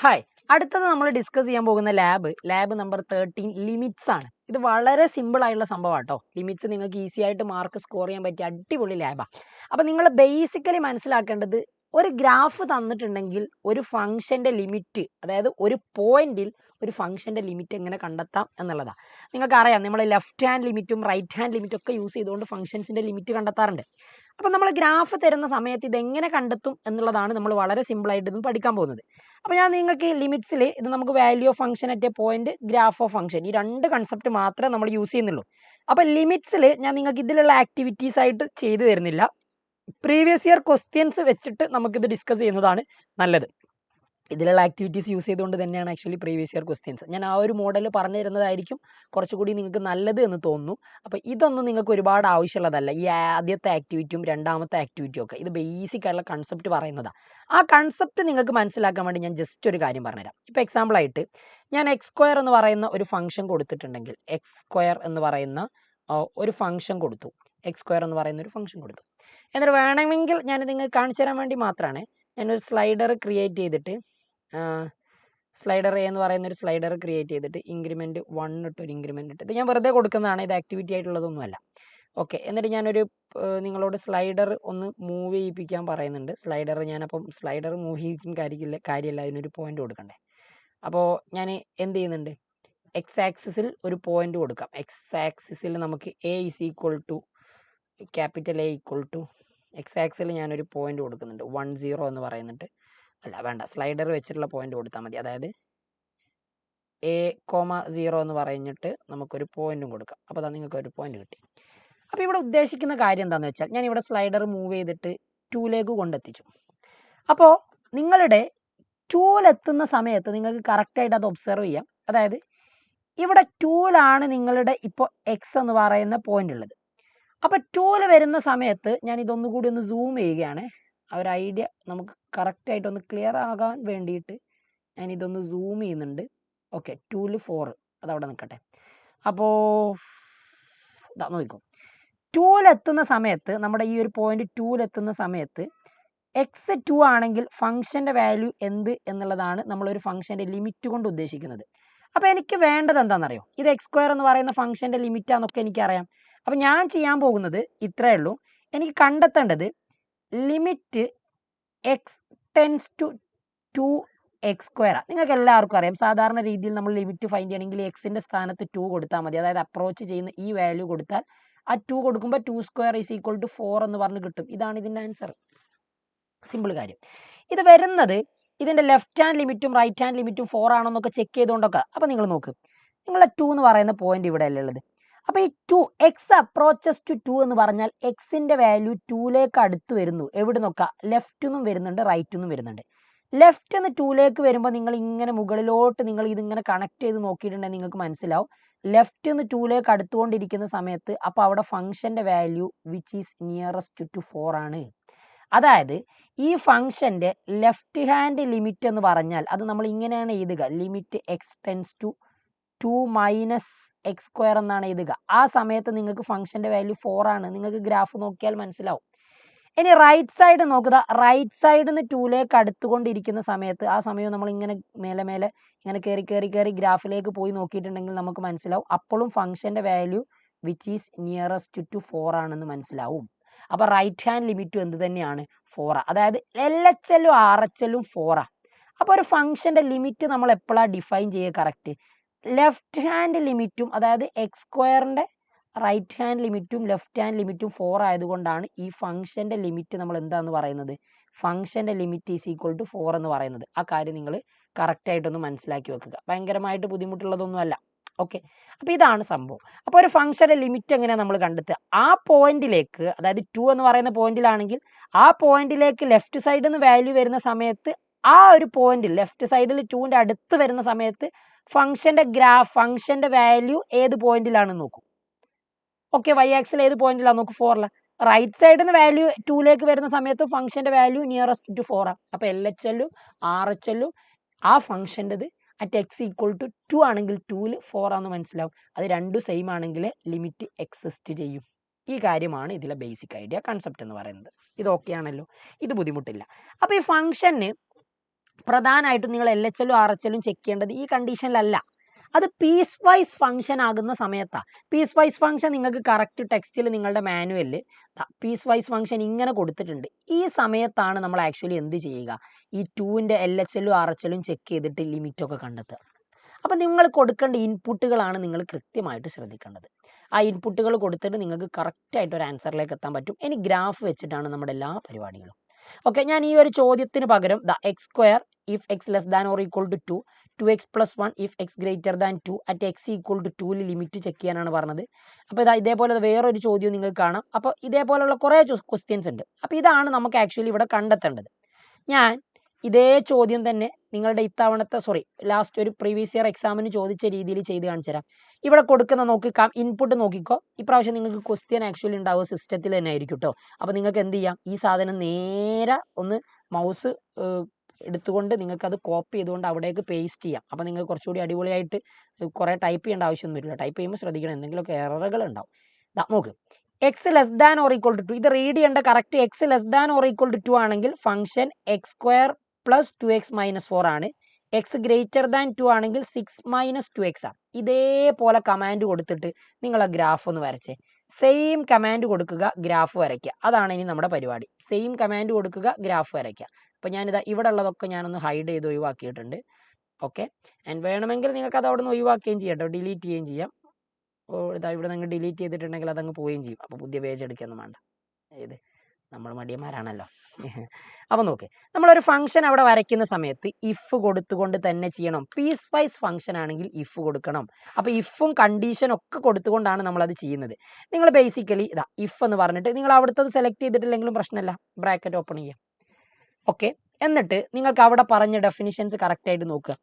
Hi, അടുത്തത് നമ്മൾ discuss ചെയ്യാൻ പോകുന്ന ലാബ് നമ്പർ 13 ലിമിറ്റ്സ് ആണ്. ഇത് വളരെ സിമ്പിൾ ആയിട്ടുള്ള സംഭവമാണ് കേട്ടോ. ലിമിറ്റ്സ് നിങ്ങൾക്ക് ഈസി ആയിട്ട് മാർക്ക് സ്കോർ ചെയ്യാൻ പറ്റിയ അടിപൊളി ലാബാണ്. അപ്പോൾ നിങ്ങൾ ബേസിക്കലി മനസ്സിലാക്കേണ്ടത്, ഒരു ഗ്രാഫ് തന്നിട്ടുണ്ടെങ്കിൽ ഒരു ഫംഗ്ഷൻ്റെ ലിമിറ്റ്, അതായത് ഒരു പോയിന്റിൽ ഒരു ഫംഗ്ഷൻ്റെ ലിമിറ്റ് എങ്ങനെ കണ്ടെത്താം എന്നുള്ളതാണ്. നിങ്ങൾക്കറിയാം, നമ്മൾ ലെഫ്റ്റ് ഹാൻഡ് ലിമിറ്റും റൈറ്റ് ഹാൻഡ് ലിമിറ്റും ഒക്കെ യൂസ് ചെയ്തുകൊണ്ട് ഫംഗ്ഷൻസിൻ്റെ ലിമിറ്റ് കണ്ടെത്താറുണ്ട്. അപ്പോൾ നമ്മൾ ഗ്രാഫ് തരുന്ന സമയത്ത് ഇതെങ്ങനെ കണ്ടെത്തും എന്നുള്ളതാണ് നമ്മൾ വളരെ സിമ്പിളായിട്ട് ഇതും പഠിക്കാൻ പോകുന്നത്. അപ്പോൾ ഞാൻ നിങ്ങൾക്ക് ലിമിറ്റ്സിൽ ഇത് നമുക്ക് value of function at A point, graph of function, ഈ രണ്ട് കൺസെപ്റ്റ് മാത്രമേ നമ്മൾ യൂസ് ചെയ്യുന്നുള്ളൂ. അപ്പോൾ ലിമിറ്റ്സിൽ ഞാൻ നിങ്ങൾക്ക് ഇതിലുള്ള ആക്ടിവിറ്റീസ് ആയിട്ട് ചെയ്തു തരുന്നില്ല. പ്രീവിയസ് ഇയർ ക്വസ്റ്റ്യൻസ് വെച്ചിട്ട് നമുക്കിത് ഡിസ്കസ് ചെയ്യുന്നതാണ് നല്ലത്. ഇതിലുള്ള ആക്ടിവിറ്റീസ് യൂസ് ചെയ്തുകൊണ്ട് തന്നെയാണ് ആക്ച്വലി പ്രീവിയസ് ഇയർ ക്വസ്റ്റ്യൻസ്. ഞാൻ ആ ഒരു മോഡൽ പറഞ്ഞു തരുന്നതായിരിക്കും കുറച്ചുകൂടി നിങ്ങൾക്ക് നല്ലത് എന്ന് തോന്നുന്നു. അപ്പോൾ ഇതൊന്നും നിങ്ങൾക്ക് ഒരുപാട് ആവശ്യമുള്ളതല്ല. ഈ ആദ്യത്തെ ആക്ടിവിറ്റിയും രണ്ടാമത്തെ ആക്ടിവിറ്റിയും ഒക്കെ ഇത് ബേസിക് ആയിട്ടുള്ള കൺസെപ്റ്റ് പറയുന്നതാണ്. ആ കൺസെപ്റ്റ് നിങ്ങൾക്ക് മനസ്സിലാക്കാൻ വേണ്ടി ഞാൻ ജസ്റ്റ് ഒരു കാര്യം പറഞ്ഞുതരാം. ഇപ്പോൾ എക്സാമ്പിളായിട്ട് ഞാൻ എക്സ് സ്ക്വയർ എന്ന് പറയുന്ന ഒരു ഫംഗ്ഷൻ കൊടുത്തിട്ടുണ്ടെങ്കിൽ, എക്സ് സ്ക്വയർ എന്ന് പറയുന്ന ഒരു ഫംഗ്ഷൻ കൊടുത്തു, എക്സ് സ്ക്വയർ എന്ന് പറയുന്ന ഒരു ഫംഗ്ഷൻ കൊടുത്തു. എന്നിട്ട് വേണമെങ്കിൽ ഞാൻ നിങ്ങൾക്ക് കാണിച്ചു തരാൻ വേണ്ടി മാത്രമാണ് ഞാനൊരു സ്ലൈഡർ ക്രിയേറ്റ് ചെയ്തിട്ട്, സ്ലൈഡർ എ എന്ന് പറയുന്ന ഒരു സ്ലൈഡർ ക്രിയേറ്റ് ചെയ്തിട്ട് ഇൻക്രിമെൻറ്റ് 1 ഇട്ട് ഒരു ഇൻക്രിമെൻറ്റ് ഇട്ട്, ഇത് ഞാൻ വെറുതെ കൊടുക്കുന്നതാണ്, ഇത് ആക്ടിവിറ്റി ആയിട്ടുള്ളതൊന്നുമല്ല. ഓക്കെ, എന്നിട്ട് ഞാനൊരു നിങ്ങളോട് സ്ലൈഡർ ഒന്ന് മൂവ് ചെയ്യിപ്പിക്കാൻ പറയുന്നുണ്ട്. ഞാനപ്പം സ്ലൈഡർ മൂവ് ചെയ്യിക്കുന്ന കാര്യമല്ല, അതിനൊരു പോയിന്റ് കൊടുക്കണ്ടേ. അപ്പോൾ ഞാൻ എന്ത് ചെയ്യുന്നുണ്ട്, എക്സ് ആക്സിസിൽ ഒരു പോയിന്റ് കൊടുക്കാം. എക്സ് ആക്സിസിൽ നമുക്ക് a is equal to capital a equal to, x ആക്സിൽ ഞാനൊരു പോയിന്റ് കൊടുക്കുന്നുണ്ട് 1 0 എന്ന് പറയുന്നുണ്ട്. അല്ല വേണ്ട, സ്ലൈഡർ വെച്ചിട്ടുള്ള പോയിന്റ് കൊടുത്താൽ മതി. അതായത് A,0 എന്ന് പറഞ്ഞിട്ട് നമുക്കൊരു പോയിന്റും കൊടുക്കാം. അപ്പോൾ അതാ നിങ്ങൾക്ക് ഒരു പോയിന്റ് കിട്ടി. അപ്പോൾ ഇവിടെ ഉദ്ദേശിക്കുന്ന കാര്യം എന്താണെന്ന് വെച്ചാൽ, ഞാൻ ഇവിടെ സ്ലൈഡർ മൂവ് ചെയ്തിട്ട് 2ലേക്ക് കൊണ്ടെത്തിച്ചു. അപ്പോൾ നിങ്ങളുടെ 2ലെത്തുന്ന സമയത്ത് നിങ്ങൾക്ക് കറക്റ്റായിട്ട് അത് ഒബ്സർവ് ചെയ്യാം. അതായത് ഇവിടെ 2ലാണ് നിങ്ങളുടെ ഇപ്പോൾ എക്സ് എന്ന് പറയുന്ന പോയിന്റ് ഉള്ളത്. അപ്പോൾ 2ൽ വരുന്ന സമയത്ത് ഞാൻ ഇതൊന്നുകൂടി ഒന്ന് സൂം ചെയ്യുകയാണ്. ആ ഒരു ഐഡിയ നമുക്ക് കറക്റ്റായിട്ടൊന്ന് ക്ലിയർ ആകാൻ വേണ്ടിയിട്ട് ഞാൻ ഇതൊന്ന് സൂം ചെയ്യുന്നുണ്ട്. ഓക്കെ, 2ൽ 4 അതവിടെ നിൽക്കട്ടെ. അപ്പോൾ ഇതാ നോക്കും, 2ലെത്തുന്ന സമയത്ത് നമ്മുടെ ഈ ഒരു പോയിന്റ് 2ലെത്തുന്ന സമയത്ത് എക്സ് 2 ആണെങ്കിൽ ഫംഗ്ഷൻ്റെ വാല്യൂ എന്ത് എന്നുള്ളതാണ് നമ്മളൊരു ഫംഗ്ഷൻ്റെ ലിമിറ്റ് കൊണ്ട് ഉദ്ദേശിക്കുന്നത്. അപ്പോൾ എനിക്ക് വേണ്ടത് എന്താണെന്നറിയോ, ഇത് എക്സ് സ്ക്വയർ എന്ന് പറയുന്ന ഫംഗ്ഷൻ്റെ ലിമിറ്റാന്നൊക്കെ എനിക്കറിയാം. അപ്പോൾ ഞാൻ ചെയ്യാൻ പോകുന്നത് ഇത്രയേ ഉള്ളൂ. എനിക്ക് കണ്ടെത്തേണ്ടത് limit x tends to 2x സ്ക്വയറാണ്. നിങ്ങൾക്ക് എല്ലാവർക്കും അറിയാം, സാധാരണ രീതിയിൽ നമ്മൾ ലിമിറ്റ് ഫൈൻഡ് ചെയ്യണമെങ്കിൽ എക്സിൻ്റെ സ്ഥാനത്ത് 2 കൊടുത്താൽ മതി. അതായത് അപ്രോച്ച് ചെയ്യുന്ന ഈ വാല്യൂ കൊടുത്താൽ ആ 2 കൊടുക്കുമ്പോൾ 2 സ്ക്വയർ ഈസ് ഈക്വൽ ടു 4 എന്ന് പറഞ്ഞ് കിട്ടും. ഇതാണ് ഇതിൻ്റെ ആൻസർ. സിമ്പിൾ കാര്യം. ഇത് വരുന്നത് ഇതിൻ്റെ ലെഫ്റ്റ് ഹാൻഡ് ലിമിറ്റും റൈറ്റ് ഹാൻഡ് ലിമിറ്റും 4 ആണെന്നൊക്കെ ചെക്ക് ചെയ്തുകൊണ്ടൊക്കെ. അപ്പോൾ നിങ്ങൾ നോക്ക്, നിങ്ങളെ 2 എന്ന് പറയുന്ന പോയിന്റ് ഇവിടെ അല്ലേ ഉള്ളത്. അപ്പോൾ ഈ 2 എക്സ് അപ്രോച്ചസ് ടു 2 എന്ന് പറഞ്ഞാൽ എക്സിൻ്റെ വാല്യൂ 2ലേക്ക് അടുത്ത് വരുന്നു. എവിടെ നോക്കാം, ലെഫ്റ്റ് നിന്നും വരുന്നുണ്ട്, റൈറ്റ് നിന്നും വരുന്നുണ്ട്. ലെഫ്റ്റ് നിന്ന് 2ലേക്ക് വരുമ്പോൾ നിങ്ങൾ ഇങ്ങനെ മുകളിലോട്ട് നിങ്ങൾ ഇതിങ്ങനെ കണക്ട് ചെയ്ത് നോക്കിയിട്ടുണ്ടെങ്കിൽ നിങ്ങൾക്ക് മനസ്സിലാവും, ലെഫ്റ്റ് നിന്ന് 2ലേക്ക് അടുത്തുകൊണ്ടിരിക്കുന്ന സമയത്ത് അപ്പോൾ അവിടെ ഫംഗ്ഷൻ്റെ value which is nearest to 4 ആണ്. അതായത് ഈ ഫംഗ്ഷൻ്റെ ലെഫ്റ്റ് ഹാൻഡ് ലിമിറ്റ് എന്ന് പറഞ്ഞാൽ അത് നമ്മൾ ഇങ്ങനെയാണ് എഴുതുക, limit x tends to 2 minus x square എന്നാണ് എഴുതുക. ആ സമയത്ത് നിങ്ങൾക്ക് ഫംഗ്ഷൻ്റെ വാല്യൂ 4 ആണ്. നിങ്ങൾക്ക് ഗ്രാഫ് നോക്കിയാൽ മനസ്സിലാവും. ഇനി റൈറ്റ് സൈഡ് നോക്കുക, റൈറ്റ് സൈഡിൽ നിന്ന് 2ലേക്ക് അടുത്തുകൊണ്ടിരിക്കുന്ന സമയത്ത് ആ സമയം നമ്മൾ ഇങ്ങനെ മേലെ ഇങ്ങനെ കയറി ഗ്രാഫിലേക്ക് പോയി നോക്കിയിട്ടുണ്ടെങ്കിൽ നമുക്ക് മനസ്സിലാവും, അപ്പോഴും ഫംഗ്ഷൻ്റെ value which is nearest to 4 ആണെന്ന് മനസ്സിലാവും. അപ്പോൾ റൈറ്റ് ഹാൻഡ് ലിമിറ്റും എന്ത് തന്നെയാണ്, 4. അതായത് LHL-ഉം RHL-ഉം 4. അപ്പോൾ ഒരു ഫംഗ്ഷൻ്റെ ലിമിറ്റ് നമ്മൾ എപ്പോഴാണ് ഡിഫൈൻ ചെയ്യുക കറക്റ്റ്, ലെഫ്റ്റ് ഹാൻഡ് ലിമിറ്റും അതായത് എക്സ് സ്ക്വയറിൻ്റെ റൈറ്റ് ഹാൻഡ് ലിമിറ്റും ലെഫ്റ്റ് ഹാൻഡ് ലിമിറ്റും 4 ആയതുകൊണ്ടാണ് ഈ ഫംഗ്ഷൻ്റെ ലിമിറ്റ് നമ്മൾ എന്താണെന്ന് പറയുന്നത്, ഫംഗ്ഷൻ്റെ ലിമിറ്റ് ഈസ് ഈക്വൽ ടു 4 എന്ന് പറയുന്നത്. ആ കാര്യം നിങ്ങൾ കറക്റ്റായിട്ടൊന്ന് മനസ്സിലാക്കി വെക്കുക. ഭയങ്കരമായിട്ട് ബുദ്ധിമുട്ടുള്ളതൊന്നുമല്ല. ഓക്കെ, അപ്പോൾ ഇതാണ് സംഭവം. അപ്പോൾ ഒരു ഫംഗ്ഷൻ്റെ ലിമിറ്റ് എങ്ങനെയാണ് നമ്മൾ കണ്ടെത്തുക, ആ പോയിന്റിലേക്ക്, അതായത് 2 എന്ന് പറയുന്ന പോയിന്റിലാണെങ്കിൽ ആ പോയിന്റിലേക്ക് ലെഫ്റ്റ് സൈഡിൽ നിന്ന് വാല്യൂ വരുന്ന സമയത്ത് ആ ഒരു പോയിന്റ് ലെഫ്റ്റ് സൈഡിൽ 2ൻ്റെ അടുത്ത് വരുന്ന സമയത്ത് ഫംഗ്ഷൻ്റെ വാല്യൂ ഏത് പോയിന്റിലാണെന്ന് നോക്കും. ഓക്കെ, വൈ ആക്സിൽ ഏത് പോയിന്റിലാണ് നോക്കും, 4. റൈറ്റ് സൈഡിൽ നിന്ന് വാല്യൂ 2ലേക്ക് വരുന്ന സമയത്ത് ഫംഗ്ഷൻ്റെ വാല്യൂ നിയറസ്റ്റ് ടു 4 ആണ്. അപ്പോൾ LHL-ഉം RHL-ഉം ആ ഫംഗ്ഷൻ്റെത് അറ്റ് എക്സ് ഈക്വൽ ടു 2 ആണെങ്കിൽ 2ൽ 4 ആണെന്ന് മനസ്സിലാവും. അത് രണ്ടും സെയിം ആണെങ്കിൽ ലിമിറ്റ് എക്സിസ്റ്റ് ചെയ്യും. ഈ കാര്യമാണ് ഇതിലെ ബേസിക് ഐഡിയ, കൺസെപ്റ്റ് എന്ന് പറയുന്നത്. ഇത് ഓക്കെ ആണല്ലോ, ഇത് ബുദ്ധിമുട്ടില്ല. അപ്പോൾ ഈ ഫംഗ്ഷന് പ്രധാനമായിട്ടും നിങ്ങൾ LHL RHL ചെക്ക് ചെയ്യേണ്ടത് ഈ കണ്ടീഷനിലല്ല, അത് പീസ് വൈസ് ഫംഗ്ഷൻ ആകുന്ന സമയത്താണ്. പീസ് വൈസ് ഫംഗ്ഷൻ നിങ്ങൾക്ക് കറക്റ്റ് ടെക്സ്റ്റിൽ നിങ്ങളുടെ മാനുവലിൽ പീസ് വൈസ് ഫംഗ്ഷൻ ഇങ്ങനെ കൊടുത്തിട്ടുണ്ട്. ഈ സമയത്താണ് നമ്മൾ ആക്ച്വലി എന്ത് ചെയ്യുക, ഈ 2ൻ്റെ LHL RHL ചെക്ക് ചെയ്തിട്ട് ലിമിറ്റൊക്കെ കണ്ടെത്തുക. അപ്പം നിങ്ങൾ കൊടുക്കേണ്ട ഇൻപുട്ടുകളാണ് നിങ്ങൾ കൃത്യമായിട്ട് ശ്രദ്ധിക്കേണ്ടത്. ആ ഇൻപുട്ടുകൾ കൊടുത്തിട്ട് നിങ്ങൾക്ക് കറക്റ്റായിട്ട് ഒരു ആൻസറിലേക്ക് എത്താൻ പറ്റും. ഇനി ഗ്രാഫ് വെച്ചിട്ടാണ് നമ്മുടെ എല്ലാ പരിപാടികളും. ഓക്കെ, ഞാൻ ഈ ഒരു ചോദ്യത്തിന് പകരം x² if x less than or equal to 2, 2x plus 1 if x greater than 2 at x equal to 2 limit check ചെയ്യാനാണ് പറഞ്ഞത്. അപ്പോൾ ഇതേപോലെ വേറൊരു ചോദ്യം നിങ്ങൾക്ക് കാണാം. അപ്പോൾ ഇതേപോലെയുള്ള കുറേ ക്വസ്റ്റ്യൻസ് ഉണ്ട്. അപ്പോൾ ഇതാണ് നമുക്ക് ആക്ച്വലി ഇവിടെ കണ്ടെത്തേണ്ടത്. ഞാൻ ഇതേ ചോദ്യം തന്നെ നിങ്ങളുടെ ഇത്തവണത്തെ ലാസ്റ്റ് ഒരു പ്രീവിയസ് ഇയർ എക്സാമിന് ചോദിച്ച രീതിയിൽ ചെയ്ത് കാണിച്ചു തരാം. ഇവിടെ കൊടുക്കുന്ന നോക്കി ഇൻപുട്ട് നോക്കിക്കോ. ഇപ്രാവശ്യം നിങ്ങൾക്ക് ക്വസ്റ്റ്യൻ ആക്ച്വലി ഉണ്ടാവുക സിസ്റ്റത്തിൽ തന്നെ ആയിരിക്കും കേട്ടോ. അപ്പോൾ നിങ്ങൾക്ക് എന്ത് ചെയ്യാം, ഈ സാധനം നേരെ ഒന്ന് മൗസ് എടുത്തുകൊണ്ട് നിങ്ങൾക്കത് കോപ്പി ചെയ്തുകൊണ്ട് അവിടേക്ക് പേസ്റ്റ് ചെയ്യാം. അപ്പോൾ നിങ്ങൾക്ക് കുറച്ചുകൂടി അടിപൊളിയായിട്ട് കുറേ ടൈപ്പ് ചെയ്യേണ്ട ആവശ്യമൊന്നും വരില്ല. ടൈപ്പ് ചെയ്യുമ്പോൾ ശ്രദ്ധിക്കണം, എന്തെങ്കിലുമൊക്കെ എററുകൾ ഉണ്ടാവും. നോക്ക്, x less than or equal to 2, ഇത് റീഡ് ചെയ്യേണ്ട correct. X less than or equal to 2 ആണെങ്കിൽ function x² plus 2x minus 4 ആണ്. എക്സ് ഗ്രേറ്റർ ദാൻ 2 ആണെങ്കിൽ 6 മൈനസ് 2x ആണ്. ഇതേപോലെ കമാൻഡ് കൊടുത്തിട്ട് നിങ്ങൾ ആ ഗ്രാഫ് ഒന്ന് വരച്ചേ. സെയിം കമാൻഡ് കൊടുക്കുക, ഗ്രാഫ് വരയ്ക്കുക. അതാണ് ഇനി നമ്മുടെ പരിപാടി. സെയിം കമാൻഡ് കൊടുക്കുക, ഗ്രാഫ് വരയ്ക്കുക. അപ്പോൾ ഞാനിതാ ഇവിടെ ഉള്ളതൊക്കെ ഞാനൊന്ന് ഹൈഡ് ചെയ്ത് ഒഴിവാക്കിയിട്ടുണ്ട്. ഓക്കെ, ആൻഡ് വേണമെങ്കിൽ നിങ്ങൾക്ക് അത് അവിടെ നിന്ന് ഒഴിവാക്കുകയും ചെയ്യാം കേട്ടോ, ഡിലീറ്റ് ചെയ്യുകയും ചെയ്യാം. ഇതാ ഇവിടെ നിങ്ങൾ ഡിലീറ്റ് ചെയ്തിട്ടുണ്ടെങ്കിൽ അതങ്ങ് പോവുകയും ചെയ്യും. അപ്പോൾ പുതിയ പേജ് എടുക്കുകയൊന്നും വേണ്ട. ഇത് നമ്മൾ മടിയന്മാരാണല്ലോ. അപ്പോൾ നോക്ക്, നമ്മളൊരു ഫംഗ്ഷൻ അവിടെ വരയ്ക്കുന്ന സമയത്ത് ഇഫ് കൊടുത്തുകൊണ്ട് തന്നെ ചെയ്യണം. പീസ് വൈസ് ഫംഗ്ഷൻ ആണെങ്കിൽ ഇഫ് കൊടുക്കണം. അപ്പോൾ ഇഫും കണ്ടീഷനും ഒക്കെ കൊടുത്തുകൊണ്ടാണ് നമ്മളത് ചെയ്യുന്നത്. നിങ്ങൾ ബേസിക്കലി ഇതാ ഇഫ് എന്ന് പറഞ്ഞിട്ട് നിങ്ങൾ അവിടുത്തത് സെലക്ട് ചെയ്തിട്ടില്ലെങ്കിലും പ്രശ്നമില്ല, ബ്രാക്കറ്റ് ഓപ്പൺ ചെയ്യാം. ഓക്കെ, എന്നിട്ട് നിങ്ങൾക്ക് അവിടെ പറഞ്ഞ ഡെഫിനിഷൻസ് കറക്റ്റായിട്ട് നോക്കുക.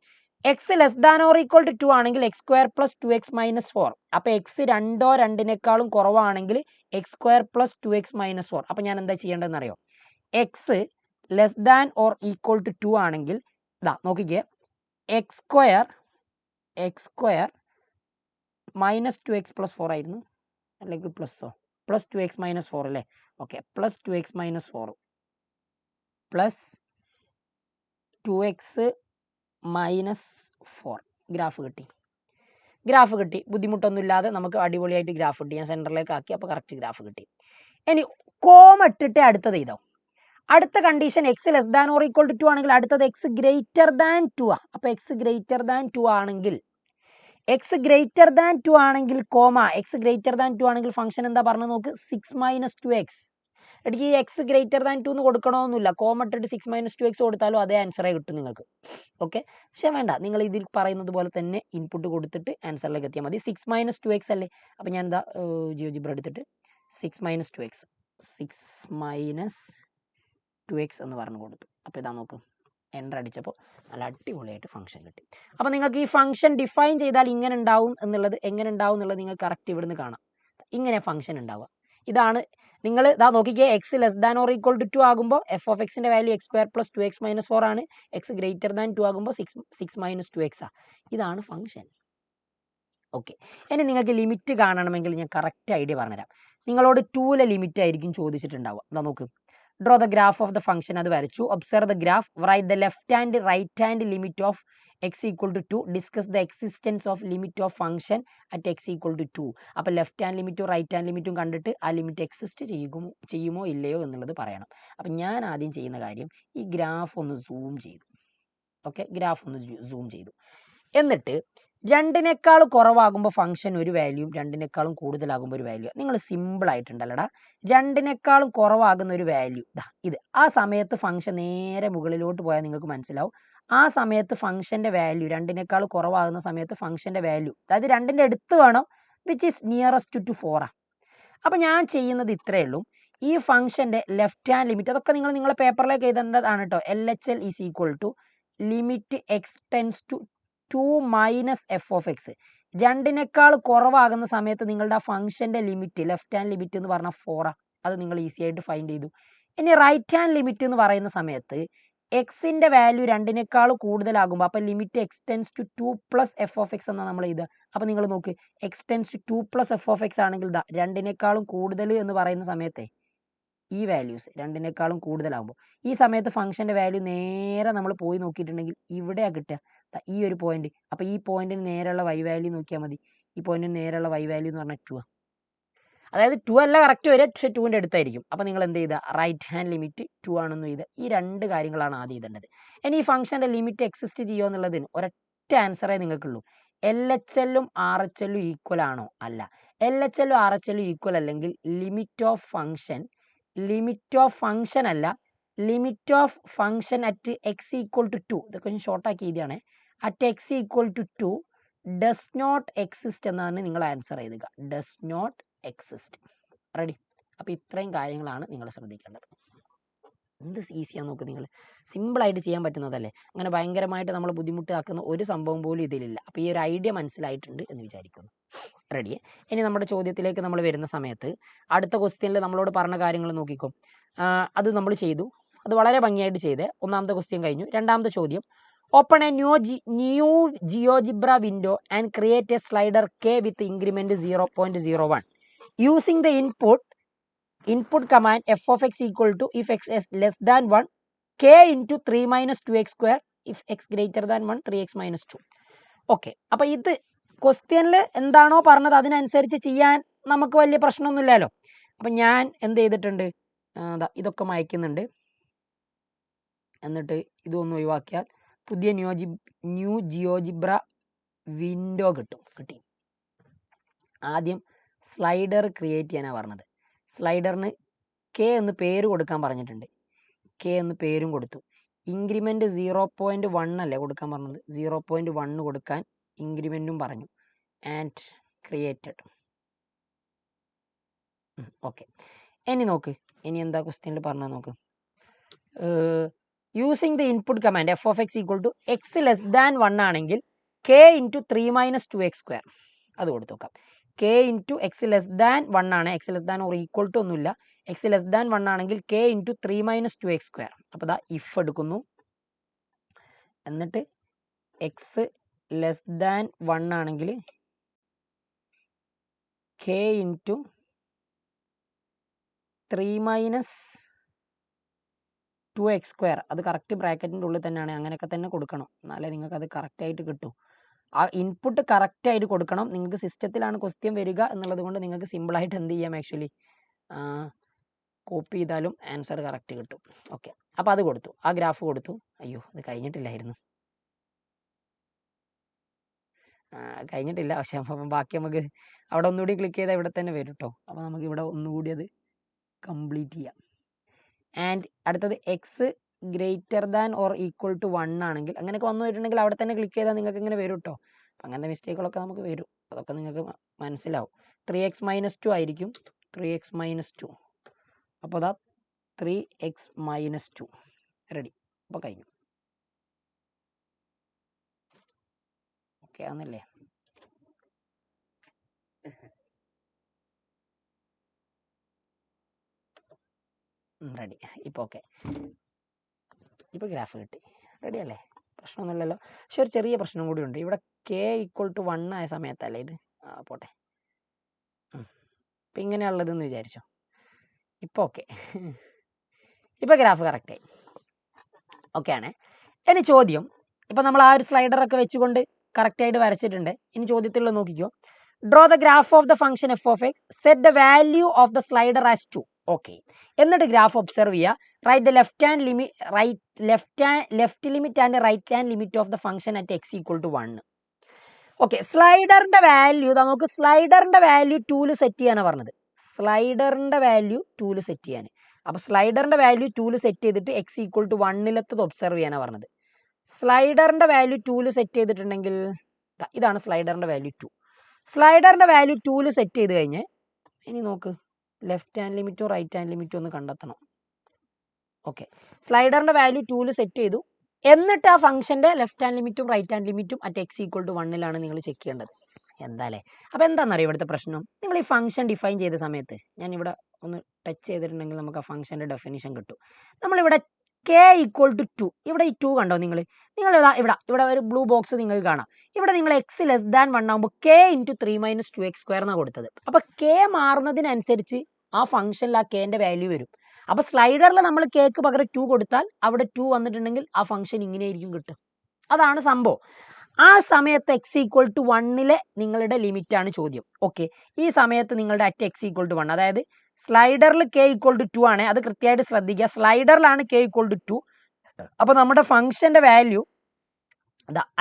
X less than or equal to 2 ആണെങ്കിൽ x² പ്ലസ് 2x മൈനസ് 4. അപ്പോൾ എക്സ് 2 2 കുറവാണെങ്കിൽ x² പ്ലസ് 2x മൈനസ് 4. അപ്പോൾ ഞാൻ എന്താ ചെയ്യേണ്ടതെന്ന് അറിയോ, x less than or equal to 2 ആണെങ്കിൽ ഇതാ നോക്കിക്കേ, x² മൈനസ് 2x പ്ലസ് 4 ആയിരുന്നു, അല്ലെങ്കിൽ പ്ലസ്സോ, പ്ലസ് 2x മൈനസ് 4 അല്ലേ. Okay, plus 2x minus 4 plus 2x minus 4 graph കിട്ടി. ബുദ്ധിമുട്ടൊന്നുമില്ലാതെ നമുക്ക് അടിപൊളിയായിട്ട് ഗ്രാഫ് കിട്ടി. ഞാൻ സെൻറ്ററിലേക്ക് ആക്കി, അപ്പോൾ കറക്റ്റ് ഗ്രാഫ് കിട്ടി. ഇനി കോമ ഇട്ടിട്ട് അടുത്തത് ചെയ്തോ. അടുത്ത condition x less than or equal to 2 ആണെങ്കിൽ അടുത്തത് എക്സ് ഗ്രേറ്റർ ദാൻ 2 ആ. അപ്പോൾ എക്സ് ഗ്രേറ്റർ ദാൻ 2 ആണെങ്കിൽ കോമ എക്സ് ഗ്രേറ്റർ ദാൻ 2 ആണെങ്കിൽ ഫംഗ്ഷൻ എന്താ പറഞ്ഞത് നോക്ക്, 6 മൈനസ് 2x. എനിക്ക് ഈ എക്സ് ഗ്രേറ്റർ ദാൻ 2 എന്ന് കൊടുക്കണമെന്നില്ല, കോമ ഇട്ടിട്ട് 6 മൈനസ് 2x കൊടുത്താലും അതേ ആൻസറേ കിട്ടും നിങ്ങൾക്ക്. ഓക്കെ, പക്ഷേ വേണ്ട, നിങ്ങൾ ഇതിൽ പറയുന്നത് പോലെ തന്നെ ഇൻപുട്ട് കൊടുത്തിട്ട് ആൻസറിലേക്ക് എത്തിയാൽ മതി. 6 മൈനസ് 2x അല്ലേ. അപ്പോൾ ഞാൻ എന്താ ജിയോജിബ്ര എടുത്തിട്ട് 6 മൈനസ് 2x എന്ന് പറഞ്ഞു കൊടുത്തു. അപ്പോൾ ഇതാ നോക്കും, എൻ്റർ അടിച്ചപ്പോൾ നല്ല അടിപൊളിയായിട്ട് ഫംഗ്ഷൻ കിട്ടി. അപ്പോൾ നിങ്ങൾക്ക് ഈ ഫംഗ്ഷൻ ഡിഫൈൻ ചെയ്താൽ ഇങ്ങനെ ഉണ്ടാവും എന്നുള്ളത്, എങ്ങനെ ഉണ്ടാവും എന്നുള്ളത് നിങ്ങൾക്ക് കറക്റ്റ് ഇവിടുന്ന് കാണാം. ഇങ്ങനെ ഫംഗ്ഷൻ ഉണ്ടാവുക. ഇതാണ് നിങ്ങൾ ഇതാ നോക്കിക്കേ, x less than or equal to 2 ആകുമ്പോൾ എഫ് ഓഫ് എക്സിൻ്റെ value x² plus 2x minus 4 ആണ്. എക്സ് ഗ്രേറ്റർ ദാൻ 2 ആകുമ്പോൾ 6 മൈനസ് 2x ആണ്. ഇതാണ് ഫംഗ്ഷൻ. ഓക്കെ, ഇനി നിങ്ങൾക്ക് ലിമിറ്റ് കാണണമെങ്കിൽ ഞാൻ കറക്റ്റ് ഐഡിയ പറഞ്ഞുതരാം. നിങ്ങളോട് 2ലെ ലിമിറ്റ് ആയിരിക്കും ചോദിച്ചിട്ടുണ്ടാവുക. എന്താ നോക്ക്, draw the graph of the function, അത് വരച്ചു. Observe the graph, right the left and right hand limit of x equal to 2, discuss the existence of limit of function at x equal to 2. അപ്പോൾ left hand ലിമിറ്റും right hand ലിമിറ്റും കണ്ടിട്ട് ആ limit exist ചെയ്യുമോ ഇല്ലയോ എന്നുള്ളത് പറയണം. അപ്പം ഞാൻ ആദ്യം ചെയ്യുന്ന കാര്യം ഈ ഗ്രാഫ് ഒന്ന് സൂം ചെയ്തു. ഓക്കെ, ഗ്രാഫ് ഒന്ന് സൂം ചെയ്തു. എന്നിട്ട് 2 കുറവാകുമ്പോൾ ഫംഗ്ഷൻ ഒരു വാല്യൂയും 2 കൂടുതലാകുമ്പോൾ ഒരു വാല്യൂ. നിങ്ങൾ സിമ്പിൾ ആയിട്ടുണ്ടല്ലടാ, 2 കുറവാകുന്ന ഒരു വാല്യൂ ഇത്. ആ സമയത്ത് ഫംഗ്ഷൻ നേരെ മുകളിലോട്ട് പോയാൽ നിങ്ങൾക്ക് മനസ്സിലാവും. ആ സമയത്ത് ഫംഗ്ഷൻ്റെ വാല്യൂ 2 കുറവാകുന്ന സമയത്ത് ഫംഗ്ഷൻ്റെ വാല്യൂ, അതായത് 2ൻ്റെ അടുത്ത് വേണം, വിച്ച് ഈസ് നിയറസ്റ്റ് ടു 4. അപ്പോൾ ഞാൻ ചെയ്യുന്നത് ഇത്രയേ ഉള്ളൂ. ഈ ഫംഗ്ഷൻ്റെ ലെഫ്റ്റ് ഹാൻഡ് ലിമിറ്റ്, അതൊക്കെ നിങ്ങൾ നിങ്ങളുടെ പേപ്പറിലേക്ക് എഴുതേണ്ടതാണ് കേട്ടോ. LHL is equal to limit x tends to 2 minus f of x. 2 കുറവാകുന്ന സമയത്ത് നിങ്ങളുടെ ആ ഫംഗ്ഷൻ്റെ ലിമിറ്റ്, ലെഫ്റ്റ് ഹാൻഡ് ലിമിറ്റ് എന്ന് പറഞ്ഞാൽ 4. അത് നിങ്ങൾ ഈസി ആയിട്ട് ഫൈൻഡ് ചെയ്തു. ഇനി റൈറ്റ് ഹാൻഡ് ലിമിറ്റ് എന്ന് പറയുന്ന സമയത്ത് എക്സിൻ്റെ വാല്യൂ 2 കൂടുതലാകുമ്പോൾ, അപ്പോൾ limit x tends to 2 plus f of x എന്നാണ് നമ്മൾ എഴുതുക. അപ്പോൾ നിങ്ങൾ നോക്ക്, x tends to 2 plus f of x ആണെങ്കിൽ 2 കൂടുതൽ എന്ന് പറയുന്ന സമയത്തെ ഈ വാല്യൂസ് രണ്ടിനേക്കാളും കൂടുതലാകുമ്പോൾ ഈ സമയത്ത് ഫംഗ്ഷൻ്റെ വാല്യൂ നേരെ നമ്മൾ പോയി നോക്കിയിട്ടുണ്ടെങ്കിൽ ഇവിടെയാണ് കിട്ടുക, ഈ ഒരു പോയിന്റ്. അപ്പോൾ ഈ പോയിന്റിന് നേരെയുള്ള y വാല്യൂ നോക്കിയാൽ മതി. ഈ പോയിന്റിന് നേരെയുള്ള y വാല്യൂ എന്ന് പറഞ്ഞാൽ 2 ആണ്. അതായത് 2 അല്ല കറക്റ്റ് വരിക, പക്ഷേ 2ൻ്റെ അടുത്തായിരിക്കും. അപ്പോൾ നിങ്ങൾ എന്ത് ചെയ്താൽ റൈറ്റ് ഹാൻഡ് ലിമിറ്റ് 2 ആണെന്ന് ചെയ്ത് ഈ രണ്ട് കാര്യങ്ങളാണ് ആദ്യം എഴുതേണ്ടത്. ഇനി ഈ ഫംഗ്ഷൻ്റെ ലിമിറ്റ് എക്സിസ്റ്റ് ചെയ്യുമോ എന്നുള്ളതിന് ഒരൊറ്റ ആൻസറേ നിങ്ങൾക്കുള്ളൂ. LHLും RHLും ഈക്വൽ ആണോ? അല്ല. LHLും RHLും ഈക്വൽ അല്ലെങ്കിൽ ലിമിറ്റ് ഓഫ് ഫംഗ്ഷൻ അല്ല, limit of function at X equal to 2, ഇതൊക്കെ ഞാൻ ഷോർട്ടാക്കി എഴുതിയാണ്, at X equal to 2 does not exist എന്നാണ് നിങ്ങൾ ആൻസർ എഴുതുക. Does not exist. റെഡി? അപ്പോൾ ഇത്രയും കാര്യങ്ങളാണ് നിങ്ങൾ ശ്രദ്ധിക്കേണ്ടത്. എന്ത് ഈസിയാന്ന് നോക്ക്, നിങ്ങൾ സിമ്പിളായിട്ട് ചെയ്യാൻ പറ്റുന്നതല്ലേ. അങ്ങനെ ഭയങ്കരമായിട്ട് നമ്മൾ ബുദ്ധിമുട്ടാക്കുന്ന ഒരു സംഭവം പോലും ഇതിലില്ല. അപ്പോൾ ഈ ഒരു ഐഡിയ മനസ്സിലായിട്ടുണ്ട് എന്ന് വിചാരിക്കുന്നു. റെഡിയേ? ഇനി നമ്മുടെ ചോദ്യത്തിലേക്ക് നമ്മൾ വരുന്ന സമയത്ത് അടുത്ത ക്വസ്റ്റ്യനിൽ നമ്മളോട് പറഞ്ഞ കാര്യങ്ങൾ നോക്കിക്കോ. അത് നമ്മൾ ചെയ്തു, അത് വളരെ ഭംഗിയായിട്ട് ചെയ്തേ. ഒന്നാമത്തെ ക്വസ്റ്റ്യൻ കഴിഞ്ഞു. രണ്ടാമത്തെ ചോദ്യം, open A new GeoGebra window and create A slider K with increment 0.01 using the input command f of x equal to if x is less than 1 k into 3 minus 2x square if x greater than 1 3x minus 2. Okay, അപ്പോൾ ഇത് ക്വസ്റ്റ്യനിൽ എന്താണോ പറഞ്ഞത് അതിനനുസരിച്ച് ചെയ്യാൻ നമുക്ക് വലിയ പ്രശ്നമൊന്നുമില്ലല്ലോ. അപ്പം ഞാൻ എന്ത് ചെയ്തിട്ടുണ്ട്, ഇതൊക്കെ മായ്ക്കുന്നുണ്ട്. എന്നിട്ട് ഇതൊന്ന് ഒഴിവാക്കിയാൽ പുതിയ ന്യൂ ജിയോജിബ്ര വിൻഡോ കിട്ടി. ആദ്യം സ്ലൈഡർ ക്രിയേറ്റ് ചെയ്യാനാണ് പറഞ്ഞത്. സ്ലൈഡറിന് കെ എന്ന് പേര് കൊടുക്കാൻ പറഞ്ഞിട്ടുണ്ട്. കെ എന്ന് പേരും കൊടുത്തു. ഇൻക്രിമെൻറ്റ് 0.1 അല്ലേ കൊടുക്കാൻ പറഞ്ഞത്, 0.1 കൊടുക്കാൻ ഇൻക്രിമെൻറ്റും പറഞ്ഞു. And created. ഓക്കെ, ഇനി നോക്ക്, ഇനി എന്താ ക്വസ്റ്റ്യനിൽ പറഞ്ഞത് നോക്ക്. Using the input command f of x equal to x less than 1 ആണെങ്കിൽ K into 3 minus 2x square അത് കൊടുത്തു നോക്കാം. K into x less than 1 ആണ്, x less than or equal to ഒന്നുമില്ല. എക്സ് ലെസ് ദാൻ 1 ആണെങ്കിൽ K into 3 minus 2x square. അപ്പോൾ ദാ if എടുക്കുന്നു, എന്നിട്ട് എക്സ് ലെസ് ദാൻ 1 ആണെങ്കിൽ K into 3 minus 2x square. അത് കറക്റ്റ് ബ്രാക്കറ്റിൻ്റെ ഉള്ളിൽ തന്നെയാണ്, അങ്ങനെയൊക്കെ തന്നെ കൊടുക്കണം, എന്നാലേ നിങ്ങൾക്ക് അത് കറക്റ്റായിട്ട് കിട്ടും. ആ ഇൻപുട്ട് കറക്റ്റായിട്ട് കൊടുക്കണം. നിങ്ങൾക്ക് സിസ്റ്റത്തിലാണ് ക്വസ്റ്റ്യൻ വരിക എന്നുള്ളത് കൊണ്ട് നിങ്ങൾക്ക് സിമ്പിളായിട്ട് എന്ത് ചെയ്യാം, ആക്ച്വലി കോപ്പി ചെയ്താലും ആൻസർ കറക്റ്റ് കിട്ടും. ഓക്കെ, അപ്പോൾ അത് കൊടുത്തു, ആ ഗ്രാഫ് കൊടുത്തു. അയ്യോ, അത് കഴിഞ്ഞിട്ടില്ലായിരുന്നു, കഴിഞ്ഞിട്ടില്ല. പക്ഷേ അപ്പം ബാക്കി നമുക്ക് അവിടെ ഒന്നുകൂടി ക്ലിക്ക് ചെയ്താൽ ഇവിടെ തന്നെ വരും കേട്ടോ. അപ്പോൾ നമുക്ക് ഇവിടെ ഒന്നുകൂടി അത് കംപ്ലീറ്റ് ചെയ്യാം. ആൻഡ് അടുത്തത് x greater than or equal to 1 ആണെങ്കിൽ, അങ്ങനെയൊക്കെ വന്നു വരുന്നുണ്ടെങ്കിൽ അവിടെ തന്നെ ക്ലിക്ക് ചെയ്താൽ നിങ്ങൾക്ക് ഇങ്ങനെ വരും കേട്ടോ. അപ്പം അങ്ങനത്തെ മിസ്റ്റേക്കുകളൊക്കെ നമുക്ക് വരും, അതൊക്കെ നിങ്ങൾക്ക് മനസ്സിലാവും. 3x മൈനസ് 2 ആയിരിക്കും, 3x മൈനസ് 2. അപ്പോൾ അതാ 3x മൈനസ് 2 റെഡി. അപ്പോൾ കഴിഞ്ഞു. ഓക്കെ ആണെന്നല്ലേ? റെഡി. ഇപ്പോൾ ഓക്കെ, ഇപ്പോൾ ഗ്രാഫ് കിട്ടി. റെഡി അല്ലേ? പ്രശ്നമൊന്നുമില്ലല്ലോ. പക്ഷെ ഒരു ചെറിയ പ്രശ്നം കൂടി ഉണ്ട്. ഇവിടെ കെ ഈക്വൽ ടു 1 ആയ സമയത്തല്ലേ ഇത്, പോട്ടെ. ഇപ്പം ഇങ്ങനെയുള്ളതെന്ന് വിചാരിച്ചോ. ഇപ്പോൾ ഓക്കെ, ഇപ്പോൾ ഗ്രാഫ് കറക്റ്റായി. ഓക്കെ ആണേ. ഇനി ചോദ്യം, ഇപ്പം നമ്മൾ ആ ഒരു സ്ലൈഡറൊക്കെ വെച്ചുകൊണ്ട് കറക്റ്റായിട്ട് വരച്ചിട്ടുണ്ട്. ഇനി ചോദ്യത്തിലുള്ള നോക്കിക്കോ. Draw the graph of the function F of X, set the value of the slider as 2. Okay, എന്നിട്ട് ഗ്രാഫ് ഒബ്സർവ് ചെയ്യുക. Write the left limit and right hand limit of the function at X equal to 1. Okay, സ്ലൈഡറിൻ്റെ value നമുക്ക് സ്ലൈഡറിൻ്റെ value 2ൽ set ചെയ്യാനാണ് പറഞ്ഞത്. സ്ലൈഡറിൻ്റെ value 2ൽ set ചെയ്യാൻ. അപ്പോൾ സ്ലൈഡറിൻ്റെ value 2ൽ set ചെയ്തിട്ട് എക്സ് ഈക്വൽ ടു 1ലെത്തത് ഒബ്സർവ് ചെയ്യാനാണ് പറഞ്ഞത്. സ്ലൈഡറിൻ്റെ വാല്യൂ 2ൽ സെറ്റ് ചെയ്തിട്ടുണ്ടെങ്കിൽ ഇതാണ് സ്ലൈഡറിൻ്റെ വാല്യൂ 2. സ്ലൈഡറിൻ്റെ വാല്യൂ 2ൽ സെറ്റ് ചെയ്ത് കഴിഞ്ഞ് ഇനി നോക്ക്, ലെഫ്റ്റ് ഹാൻഡ് ലിമിറ്റോ റൈറ്റ് ഹാൻഡ് ലിമിറ്റോ ഒന്ന് കണ്ടെത്തണം. ഓക്കെ, സ്ലൈഡറിൻ്റെ വാല്യൂ 2ൽ സെറ്റ് ചെയ്തു. എന്നിട്ട് ആ ഫംഗ്ഷൻ്റെ ലെഫ്റ്റ് ഹാൻഡ് ലിമിറ്റും റൈറ്റ് ഹാൻഡ് ലിമിറ്റും അറ്റ് എക്സ് ഈക്വൽ ടു 1ലാണ് നിങ്ങൾ ചെക്ക് ചെയ്യേണ്ടത്. എന്താല്ലേ? അപ്പോൾ എന്താണെന്നറിയോ ഇവിടുത്തെ പ്രശ്നം? നിങ്ങൾ ഈ ഫംഗ്ഷൻ ഡിഫൈൻ ചെയ്ത സമയത്ത് ഞാൻ ഇവിടെ ഒന്ന് ടച്ച് ചെയ്തിട്ടുണ്ടെങ്കിൽ നമുക്ക് ആ ഫംഗ്ഷൻ്റെ ഡെഫിനിഷൻ കിട്ടും. നമ്മളിവിടെ കെ ഈക്വൽ ടു 2, ഇവിടെ ഈ 2 കണ്ടോ നിങ്ങൾ ഇവിടെ ഒരു ബ്ലൂ ബോക്സ് നിങ്ങൾക്ക് കാണാം. ഇവിടെ നിങ്ങൾ എക്സ് ലെസ് ദാൻ 1 ആകുമ്പോൾ K into 3 minus 2x square എന്നാണ് കൊടുത്തത്. അപ്പോൾ കെ മാറുന്നതിനനുസരിച്ച് ആ ഫംഗ്ഷനിൽ ആ കെൻ്റെ വാല്യൂ വരും. അപ്പോൾ സ്ലൈഡറിൽ നമ്മൾ കേക്ക് പകരം 2 കൊടുത്താൽ അവിടെ 2 വന്നിട്ടുണ്ടെങ്കിൽ ആ ഫംഗ്ഷൻ ഇങ്ങനെയായിരിക്കും കിട്ടുക. അതാണ് സംഭവം. ആ സമയത്ത് എക്സ് ഈക്വൽ ടു 1 നിങ്ങളുടെ ലിമിറ്റാണ് ചോദ്യം. ഓക്കെ, ഈ സമയത്ത് നിങ്ങളുടെ അറ്റ് എക്സ് ഈക്വൽ ടു 1, അതായത് സ്ലൈഡറിൽ കെ ഈക്വൽ ടു 2 ആണ്. അത് കൃത്യമായിട്ട് ശ്രദ്ധിക്കുക. സ്ലൈഡറിലാണ് കെ ഈക്വൽ ടു 2. അപ്പോൾ നമ്മുടെ ഫംഗ്ഷൻ്റെ value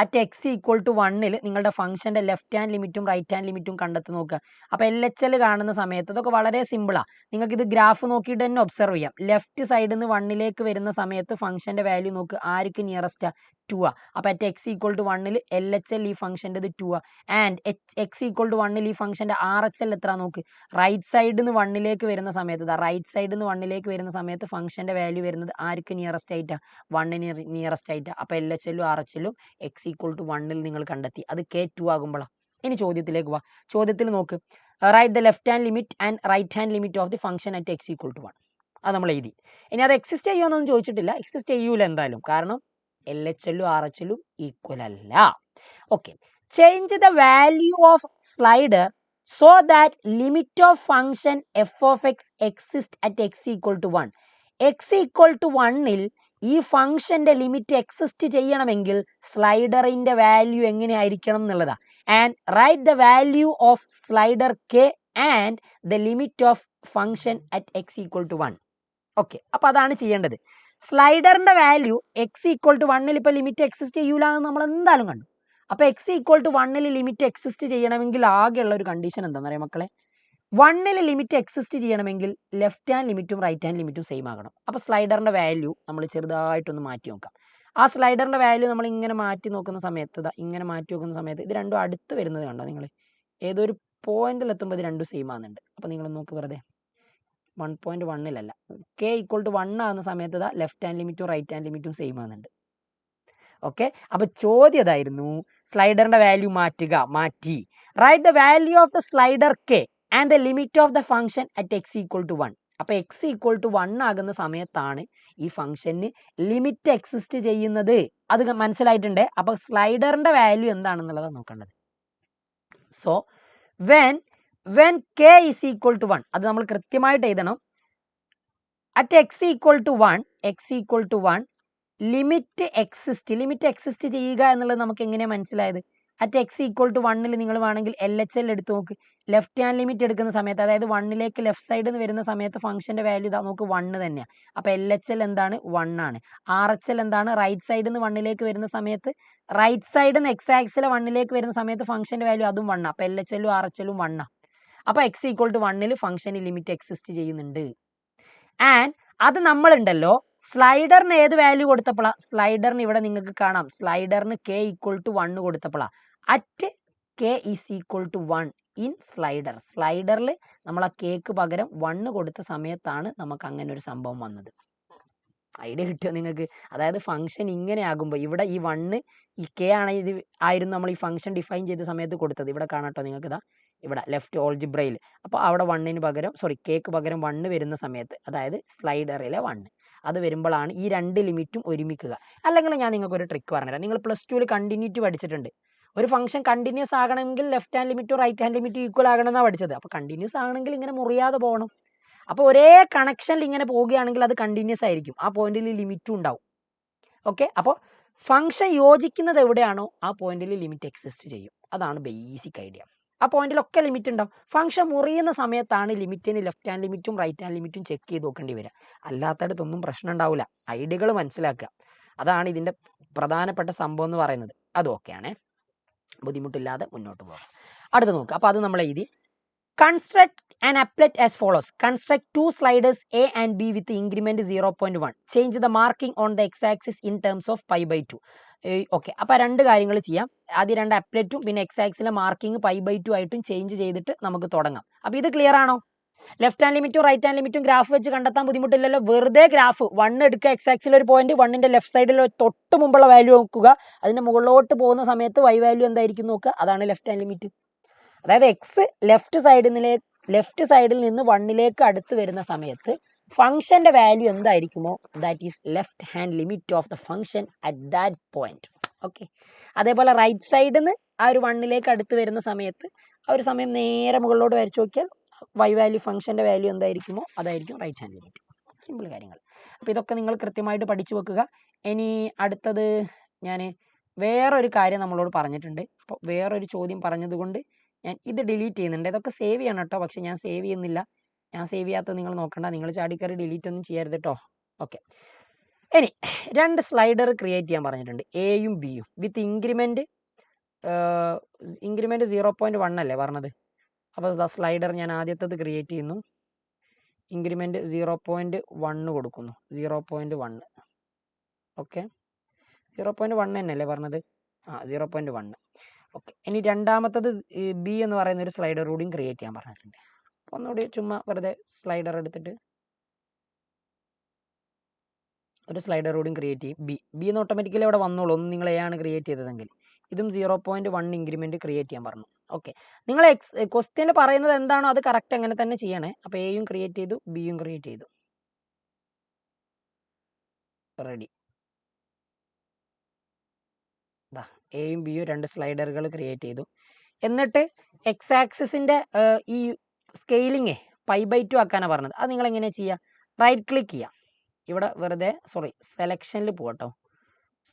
at X equal to 1 നിങ്ങളുടെ ഫംഗ്ഷൻ്റെ ലെഫ്റ്റ് ഹാൻഡ് ലിമിറ്റും റൈറ്റ് ഹാൻഡ് ലിമിറ്റും കണ്ടെത്തി നോക്കുക. അപ്പോൾ LHL കാണുന്ന സമയത്ത് ഇതൊക്കെ വളരെ സിമ്പിളാണ്. നിങ്ങൾക്ക് ഇത് ഗ്രാഫ് നോക്കിയിട്ട് തന്നെ ഒബ്സർവ് ചെയ്യാം. ലെഫ്റ്റ് സൈഡിൽ നിന്ന് 1 വരുന്ന സമയത്ത് ഫംഗ്ഷൻ്റെ വാല്യൂ നോക്ക്, ആർക്ക് നിയറസ്റ്റാ? 2 ആ. അപ്പോൾ at X equal to 1 LHL ഈ ഫംഗ്ഷൻ്റെ 2 ആ. ആൻഡ് എക്സ് ഈക്വൽ ടു 1 ഈ ഫംഗ്ഷൻ്റെ RHL എത്ര നോക്ക്. റൈറ്റ് സൈഡിൽ നിന്ന് 1 വരുന്ന സമയത്ത് റൈറ്റ് സൈഡിൽ നിന്ന് 1 വരുന്ന സമയത്ത് ഫംഗ്ഷൻ്റെ വാല്യൂ വരുന്നത് ആർക്ക് നിയറസ്റ്റ് ആയിട്ടാണ്? 1 നിയറസ്റ്റ് ആയിട്ടാണ്. അപ്പോൾ LHL RHL x equal to 1 നിങ്ങൾ കണ്ടെത്തി. അത് K2 ആകുമ്പോഴാണ്. ഇനി ചോദ്യത്തിലേക്ക് പോവാം. ചോദ്യത്തിൽ നോക്ക്, write the left hand limit and right hand limit of the function at X equal to 1. അത് നമ്മൾ എഴുതി. ഇനി അത് എക്സിസ്റ്റ് ചെയ്യുമെന്നൊന്നും ചോദിച്ചിട്ടില്ല. എക്സിസ്റ്റ് ചെയ്യൂല എന്തായാലും, കാരണം LHL RHL ഈക്വൽ അല്ല. Okay, change the value of slider so that limit of function F of x exist at X equal to 1. X equal to 1 ഈ ഫംഗ്ഷന്റെ ലിമിറ്റ് എക്സിസ്റ്റ് ചെയ്യണമെങ്കിൽ സ്ലൈഡറിന്റെ വാല്യൂ എങ്ങനെ ആയിരിക്കണം എന്നുള്ളതാ. And write the value of slider K and the limit of function at X equal to 1. Okay, അപ്പോൾ അതാണ് ചെയ്യേണ്ടത്. സ്ലൈഡറിന്റെ വാല്യൂ എക്സ് ഈക്വൽ ടു 1 ഇപ്പോൾ ലിമിറ്റ് എക്സിസ്റ്റ് ചെയ്യൂല എന്ന് നമ്മൾ എന്തായാലും കണ്ടു. അപ്പോൾ x equal to 1 limit exist ചെയ്യണമെങ്കിൽ ആകെയുള്ള ഒരു കണ്ടീഷൻ എന്താണെന്ന് അറിയാം മക്കളെ? 1 ലിമിറ്റ് എക്സിസ്റ്റ് ചെയ്യണമെങ്കിൽ ലെഫ്റ്റ് ഹാൻഡ് ലിമിറ്റും റൈറ്റ് ഹാൻഡ് ലിമിറ്റും സെയിം ആകണം. അപ്പോൾ സ്ലൈഡറിൻ്റെ വാല്യൂ നമ്മൾ ചെറുതായിട്ടൊന്ന് മാറ്റി നോക്കാം. ആ സ്ലൈഡറിൻ്റെ വാല്യൂ നമ്മൾ ഇങ്ങനെ മാറ്റി നോക്കുന്ന സമയത്ത് ഇങ്ങനെ മാറ്റി നോക്കുന്ന സമയത്ത് ഇത് രണ്ടും അടുത്ത് വരുന്നത് കണ്ടോ നിങ്ങൾ? ഏതൊരു പോയിന്റിൽ എത്തുമ്പോൾ ഇത് രണ്ടും സെയിം ആകുന്നുണ്ട്. അപ്പോൾ നിങ്ങൾ നോക്ക്, വെറുതെ 1.1 കെ ഈക്വൽ ടു 1 ആകുന്ന സമയത്ത് ലെഫ്റ്റ് ഹാൻഡ് ലിമിറ്റും റൈറ്റ് ഹാൻഡ് ലിമിറ്റും സെയിം ആകുന്നുണ്ട്. ഓക്കെ, അപ്പോൾ ചോദ്യം അതായിരുന്നു, സ്ലൈഡറിൻ്റെ വാല്യൂ മാറ്റി. Write the value of the slider K and the limit of the function at X equal to 1. അപ്പോൾ എക്സ് ഈക്വൽ ടു 1 ആകുന്ന സമയത്താണ് ഈ ഫംഗ്ഷന് ലിമിറ്റ് എക്സിസ്റ്റ് ചെയ്യുന്നത്. അത് മനസ്സിലായിട്ടുണ്ട്. അപ്പോൾ സ്ലൈഡറിൻ്റെ വാല്യൂ എന്താണെന്നുള്ളത് നോക്കേണ്ടത്. So when k is equal to 1, അത് നമ്മൾ കൃത്യമായിട്ട് എഴുതണം. At X equal to 1 limit exist ചെയ്യുക എന്നുള്ളത് നമുക്ക് എങ്ങനെയാണ് മനസ്സിലായത്? അറ്റ് എക്സ് ഈക്വൽ ടു 1 നിങ്ങൾ വേണമെങ്കിൽ LHL എടുത്ത് നോക്ക്. ലെഫ്റ്റ് ഹാൻഡ് ലിമിറ്റ് എടുക്കുന്ന സമയത്ത്, അതായത് 1 ലെഫ്റ്റ് സൈഡിൽ നിന്ന് വരുന്ന സമയത്ത് ഫംഗ്ഷൻ്റെ വാല്യൂ നോക്ക് 1 തന്നെയാണ്. അപ്പോൾ LHL എന്താണ്? 1 ആണ്. RHL എന്താണ്? റൈറ്റ് സൈഡിൽ നിന്ന് 1 വരുന്ന സമയത്ത് റൈറ്റ് സൈഡിൽ നിന്ന് എക്സ് ആക്സിൽ 1 വരുന്ന സമയത്ത് ഫംഗ്ഷൻ്റെ വാല്യൂ അതും 1 ആണ്. അപ്പോൾ LHL RHL 1 ആണ്. അപ്പോൾ എക്സ് ഈക്വൽ ടു 1 ഫംഗ്ഷന് ലിമിറ്റ് എക്സിസ്റ്റ് ചെയ്യുന്നുണ്ട്. ആൻഡ് അത് നമ്മളുണ്ടല്ലോ സ്ലൈഡറിന് ഏത് വാല്യൂ കൊടുത്തപ്പോഴാണ്? സ്ലൈഡറിന് ഇവിടെ നിങ്ങൾക്ക് കാണാം, സ്ലൈഡറിന് കെ ഈക്വൽ ടു 1 കൊടുത്തപ്പോഴാണ്. At K is equal to 1 in സ്ലൈഡറിൽ നമ്മൾ ആ കേക്ക് പകരം 1 കൊടുത്ത സമയത്താണ് നമുക്ക് അങ്ങനെ ഒരു സംഭവം വന്നത്. ഐഡിയ കിട്ടിയോ നിങ്ങൾക്ക്? അതായത് ഫംഗ്ഷൻ ഇങ്ങനെ ആകുമ്പോൾ ഇവിടെ ഈ 1 ഈ കെ ആണ് ആയിരുന്നു നമ്മൾ ഈ ഫംഗ്ഷൻ ഡിഫൈൻ ചെയ്ത സമയത്ത് കൊടുത്തത്. ഇവിടെ കാണാട്ടോ നിങ്ങൾക്ക് ഇവിടെ ലെഫ്റ്റ് ഓൾജിബ്രയിൽ. അപ്പോൾ അവിടെ 1 പകരം കേക്ക് പകരം 1 വരുന്ന സമയത്ത്, അതായത് സ്ലൈഡറിലെ 1 അത് വരുമ്പോഴാണ് ഈ 2 ലിമിറ്റും ഒരുമിക്കുക. അല്ലെങ്കിൽ ഞാൻ നിങ്ങൾക്ക് ഒരു ട്രിക്ക് പറഞ്ഞുതരാം. നിങ്ങൾ +2 കണ്ടിന്യൂറ്റി പഠിച്ചിട്ടുണ്ട്. ഒരു ഫംഗ്ഷൻ കണ്ടിന്യൂസ് ആകണമെങ്കിൽ ലെഫ്റ്റ് ഹാൻഡ് ലിമിറ്റും റൈറ്റ് ഹാൻഡ് ലിമിറ്റും ഈക്വൽ ആകണമെന്നാണ് പഠിച്ചത്. അപ്പോൾ കണ്ടിന്യൂസ് ആകണമെങ്കിൽ ഇങ്ങനെ മുറിയാതെ പോകണം. അപ്പോൾ ഒരേ കണക്ഷനിൽ ഇങ്ങനെ പോവുകയാണെങ്കിൽ അത് കണ്ടിന്യൂസ് ആയിരിക്കും. ആ പോയിന്റിൽ ലിമിറ്റും ഉണ്ടാവും. ഓക്കെ, അപ്പോൾ ഫംഗ്ഷൻ യോജിക്കുന്നത് എവിടെയാണോ ആ പോയിന്റിൽ ലിമിറ്റ് എക്സിസ്റ്റ് ചെയ്യും. അതാണ് ബേസിക് ഐഡിയ. ആ പോയിന്റിലൊക്കെ ലിമിറ്റ് ഉണ്ടാവും. ഫംഗ്ഷൻ മുറിയുന്ന സമയത്താണ് ലിമിറ്റിന് ലെഫ്റ്റ് ഹാൻഡ് ലിമിറ്റും റൈറ്റ് ഹാൻഡ് ലിമിറ്റും ചെക്ക് ചെയ്ത് നോക്കേണ്ടി വരിക. അല്ലാത്തടത്തൊന്നും പ്രശ്നം ഉണ്ടാവില്ല. ഐഡിയകൾ മനസ്സിലാക്കുക, അതാണ് ഇതിൻ്റെ പ്രധാനപ്പെട്ട സംഭവം എന്ന് പറയുന്നത്. അത് ഓക്കെയാണേ, ബുദ്ധിമുട്ടില്ലാതെ മുന്നോട്ട് പോകാം. അടുത്ത് നോക്കുക. അപ്പോൾ അത് നമ്മൾ എഴുതി. Construct an applet as follows. Construct 2 sliders A and B with increment 0.1. Change the marking on the x-axis in terms of pi/2. Okay, അപ്പോൾ 2 കാര്യങ്ങൾ ചെയ്യാം. ആദ്യം 2 അപ്ലെറ്റും പിന്നെ x-ആക്സിലെ മാർക്കിംഗ് pi/2 ആയിട്ടും ചേഞ്ച് ചെയ്തിട്ട് നമുക്ക് തുടങ്ങാം. അപ്പോൾ ഇത് ക്ലിയർ ആണോ? ലെഫ്റ്റ് ഹാൻഡ് ലിമിറ്റും റൈറ്റ് ഹാൻഡ് ലിമിറ്റും ഗ്രാഫ് വെച്ച് കണ്ടെത്താൻ ബുദ്ധിമുട്ടില്ലല്ലോ. വെറുതെ ഗ്രാഫ് 1 എടുക്കുക, x-ആക്സിൽ ഒരു പോയിന്റ്, 1ന്റെ ലെഫ്റ്റ് സൈഡിൽ തൊട്ട് മുമ്പുള്ള വാല്യൂ നോക്കുക, അതിൻ്റെ മുകളിലോട്ട് പോകുന്ന സമയത്ത് y വാല്യൂ എന്തായിരിക്കും നോക്കുക. അതാണ് ലെഫ്റ്റ് ഹാൻഡ് ലിമിറ്റ്. അതായത് എക്സ് ലെഫ്റ്റ് സൈഡിൽ നിന്ന് 1 അടുത്ത് വരുന്ന സമയത്ത് ഫംഗ്ഷന്റെ വാല്യൂ എന്തായിരിക്കുമോ that is left hand limit of the function at that point. Okay, അതേപോലെ റൈറ്റ് സൈഡിൽ നിന്ന് ആ ഒരു 1 അടുത്ത് വരുന്ന സമയത്ത് ആ ഒരു സമയം നേരെ മുകളിലോട്ട് വരച്ച് നോക്കിയാൽ y വാല്യൂ ഫംഗ്ഷന്റെ വാല്യൂ എന്തായിരിക്കുമോ അതായിരിക്കും റൈറ്റ് ഹാൻഡ് ലിമിറ്റ്. സിമ്പിൾ കാര്യങ്ങൾ. അപ്പോൾ ഇതൊക്കെ നിങ്ങൾ കൃത്യമായിട്ട് പഠിച്ചു വെക്കുക. ഇനി അടുത്തത് ഞാൻ വേറൊരു കാര്യം നമ്മളോട് പറഞ്ഞിട്ടുണ്ട്. അപ്പോൾ വേറൊരു ചോദ്യം പറഞ്ഞതുകൊണ്ട് ഞാൻ ഇത് ഡിലീറ്റ് ചെയ്യുന്നുണ്ട്. ഇതൊക്കെ സേവ് ചെയ്യണം കേട്ടോ, പക്ഷെ ഞാൻ സേവ് ചെയ്യുന്നില്ല. ഞാൻ സേവ് ചെയ്യാത്തത് നിങ്ങൾ നോക്കണ്ട, നിങ്ങൾ ചാടിക്കറി ഡിലീറ്റ് ഒന്നും ചെയ്യരുത് കേട്ടോ. ഓക്കെ, ഇനി 2 സ്ലൈഡർ ക്രിയേറ്റ് ചെയ്യാൻ പറഞ്ഞിട്ടുണ്ട്, എയും ബിയും വിത്ത് ഇൻക്രിമെൻറ്റ് 0.1 അല്ലേ പറഞ്ഞത്. അപ്പോൾ സ്ലൈഡർ ഞാൻ ആദ്യത്തേത് ക്രിയേറ്റ് ചെയ്യുന്നു, ഇൻക്രിമെൻറ്റ് 0.1 കൊടുക്കുന്നു, 0.1. ഓക്കെ, 0.1 തന്നെയല്ലേ പറഞ്ഞത്? 0.1. ഓക്കെ, ഇനി രണ്ടാമത്തത് ബി എന്ന് പറയുന്ന ഒരു സ്ലൈഡർ കൂടിയും ക്രിയേറ്റ് ചെയ്യാൻ പറഞ്ഞിട്ടുണ്ട്. അപ്പോൾ ഒന്നുകൂടി ചുമ്മാ വെറുതെ സ്ലൈഡർ എടുത്തിട്ട് ഒരു സ്ലൈഡർ കൂടിയും ക്രിയേറ്റ് ചെയ്യും. ബി എന്ന് ഓട്ടോമാറ്റിക്കലി അവിടെ വന്നോളൂ, ഒന്ന് നിങ്ങൾ എ ആണ് ക്രിയേറ്റ് ചെയ്തതെങ്കിൽ. ഇതും 0.1 ഇൻക്രിമെൻറ്റ് ക്രിയേറ്റ് ചെയ്യാൻ പറഞ്ഞു. ഓക്കെ, നിങ്ങൾ ക്വസ്റ്റ്യൻ പറയുന്നത് എന്താണോ അത് കറക്റ്റ് അങ്ങനെ തന്നെ ചെയ്യണേ. അപ്പോൾ എയും ക്രിയേറ്റ് ചെയ്തു, ബിയും ക്രിയേറ്റ് ചെയ്തു. റെഡി. എയും ബിയും 2 സ്ലൈഡറുകൾ ക്രിയേറ്റ് ചെയ്തു. എന്നിട്ട് എക്സ് ആക്സിസിൻ്റെ ഈ സ്കെയിലിങ്ങേ π/2 ആക്കാനാണ് പറഞ്ഞത്. അത് നിങ്ങൾ എങ്ങനെയാണ് ചെയ്യുക? റൈറ്റ് ക്ലിക്ക് ചെയ്യുക, ഇവിടെ വെറുതെ സെലക്ഷനിൽ പോകട്ടോ.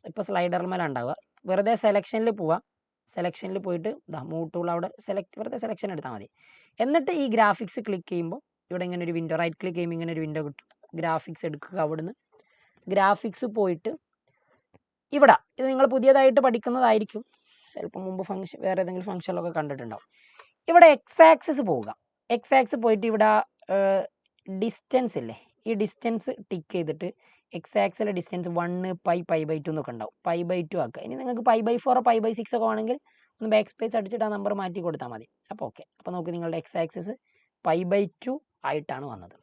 ഇപ്പോൾ സ്ലൈഡർമേലാണ് ഉണ്ടാവുക. വെറുതെ സെലക്ഷനിൽ പോവുക, സെലക്ഷനിൽ പോയിട്ട് മൂവ് ടൂൾ അവിടെ വെറുതെ സെലക്ഷൻ എടുത്താൽ മതി. എന്നിട്ട് ഈ ഗ്രാഫിക്സ് ക്ലിക്ക് ചെയ്യുമ്പോൾ ഇവിടെ ഇങ്ങനെ ഒരു വിൻഡോ, റൈറ്റ് ക്ലിക്ക് ചെയ്യുമ്പോൾ ഇങ്ങനെ ഒരു വിൻഡോ കിട്ടും. ഗ്രാഫിക്സ് എടുക്കുക, അവിടുന്ന് ഗ്രാഫിക്സ് പോയിട്ട് ഇവിടെ, ഇത് നിങ്ങൾ പുതിയതായിട്ട് പഠിക്കുന്നതായിരിക്കും, ചിലപ്പോൾ മുമ്പ് വേറെ ഏതെങ്കിലും ഫംഗ്ഷനിലൊക്കെ കണ്ടിട്ടുണ്ടാവും. ഇവിടെ എക്സ് ആക്സിസ് പോവുക, എക്സ് ആക്സിസ് പോയിട്ട് ഇവിടെ ഡിസ്റ്റൻസ് ഇല്ലേ, ഈ ഡിസ്റ്റൻസ് ടിക്ക് ചെയ്തിട്ട് എക്സ് ആക്സിലെ ഡിസ്റ്റൻസ് 1 π/2 എന്നൊക്കെ ഉണ്ടാവും. π/2 ആക്കുക. ഇനി നിങ്ങൾക്ക് π/4 π/6 ഒക്കെ ആണെങ്കിൽ ഒന്ന് ബാക്ക് സ്പേസ് അടിച്ചിട്ട് ആ നമ്പർ മാറ്റി കൊടുത്താൽ മതി. അപ്പോൾ ഓക്കെ, അപ്പോൾ നോക്ക് നിങ്ങളുടെ എക്സ് ആക്സിസ് π/2 ആയിട്ടാണ് വന്നത്.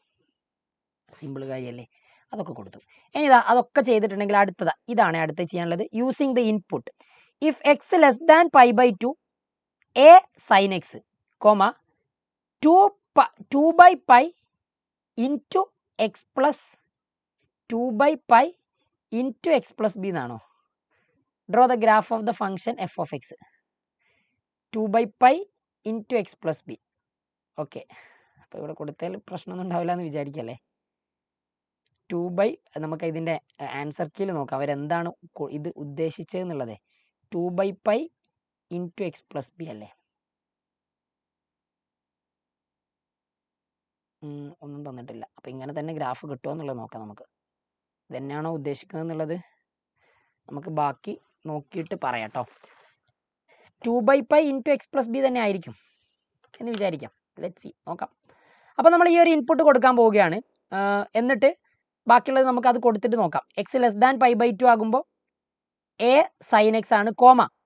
സിമ്പിൾ കാര്യമല്ലേ? അതൊക്കെ കൊടുത്തു. ഇനി അതൊക്കെ ചെയ്തിട്ടുണ്ടെങ്കിൽ ഇതാണ് അടുത്ത് ചെയ്യാനുള്ളത്. Using the input if X less than π/2 A sine X, 2/π into X plus 2/π into X plus B എന്നാണോ? Draw the graph of the function F of X 2/π into X plus B. Okay, അപ്പോൾ ഇവിടെ കൊടുത്താൽ പ്രശ്നമൊന്നും ഉണ്ടാവില്ല എന്ന് വിചാരിക്കല്ലേ. 2/, നമുക്ക് ഇതിൻ്റെ answer കീയിൽ നോക്കാം അവരെന്താണ് ഇത് ഉദ്ദേശിച്ചതെന്നുള്ളത്. 2/π ഇൻറ്റു എക്സ് പ്ലസ് ബി അല്ലേ? ഒന്നും തന്നിട്ടില്ല. അപ്പോൾ ഇങ്ങനെ തന്നെ ഗ്രാഫ് കിട്ടുമോ എന്നുള്ളത് നോക്കാം നമുക്ക്. ഇതന്നെയാണോ ഉദ്ദേശിക്കുന്നത് എന്നുള്ളത് നമുക്ക് ബാക്കി നോക്കിയിട്ട് പറയാം കേട്ടോ. 2/π ഇൻറ്റു എക്സ് പ്ലസ് ബി തന്നെ ആയിരിക്കും എന്ന് വിചാരിക്കാം. ലെറ്റ്സ് സി, നോക്കാം. അപ്പോൾ നമ്മൾ ഈ ഒരു ഇൻപുട്ട് കൊടുക്കാൻ പോവുകയാണ്. എന്നിട്ട് ബാക്കിയുള്ളത് നമുക്ക് അത് കൊടുത്തിട്ട് നോക്കാം. എക്സ് ലെസ് ദാൻ π/2 ആകുമ്പോൾ എ സൈൻ എക്സ് ആണ്,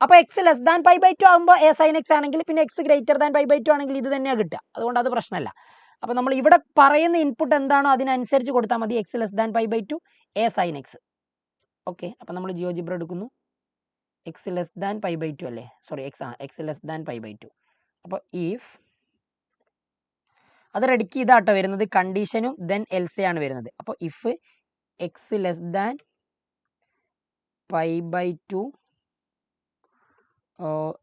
അപ്പോൾ എക്സ് ലെസ് ദാൻ π/2 ആകുമ്പോൾ എ സൈൻ എക്സ് ആണെങ്കിൽ പിന്നെ എക്സ് ഗ്രേറ്റർ ദാൻ π/2 ആണെങ്കിൽ ഇത് തന്നെയാണ് കിട്ടുക. അതുകൊണ്ട് അത് പ്രശ്നമല്ല. അപ്പോൾ നമ്മൾ ഇവിടെ പറയുന്ന ഇൻപുട്ട് എന്താണോ അതിനനുസരിച്ച് കൊടുത്താൽ മതി. X less than π/2 A sine X. Okay, അപ്പോൾ നമ്മൾ ജിയോജിബ്ര എടുക്കുന്നു. എക്സ് ലെസ് ദാൻ π/2 അല്ലേ? X less than π/2. അപ്പോൾ ഇഫ് അത് റെഡിക്ക് ഇതാട്ടോ വരുന്നത്, കണ്ടീഷനും ദെൻ എൽസെ ആണ് വരുന്നത്. അപ്പോൾ ഇഫ് എക്സ് ലെസ് ദാൻ π/2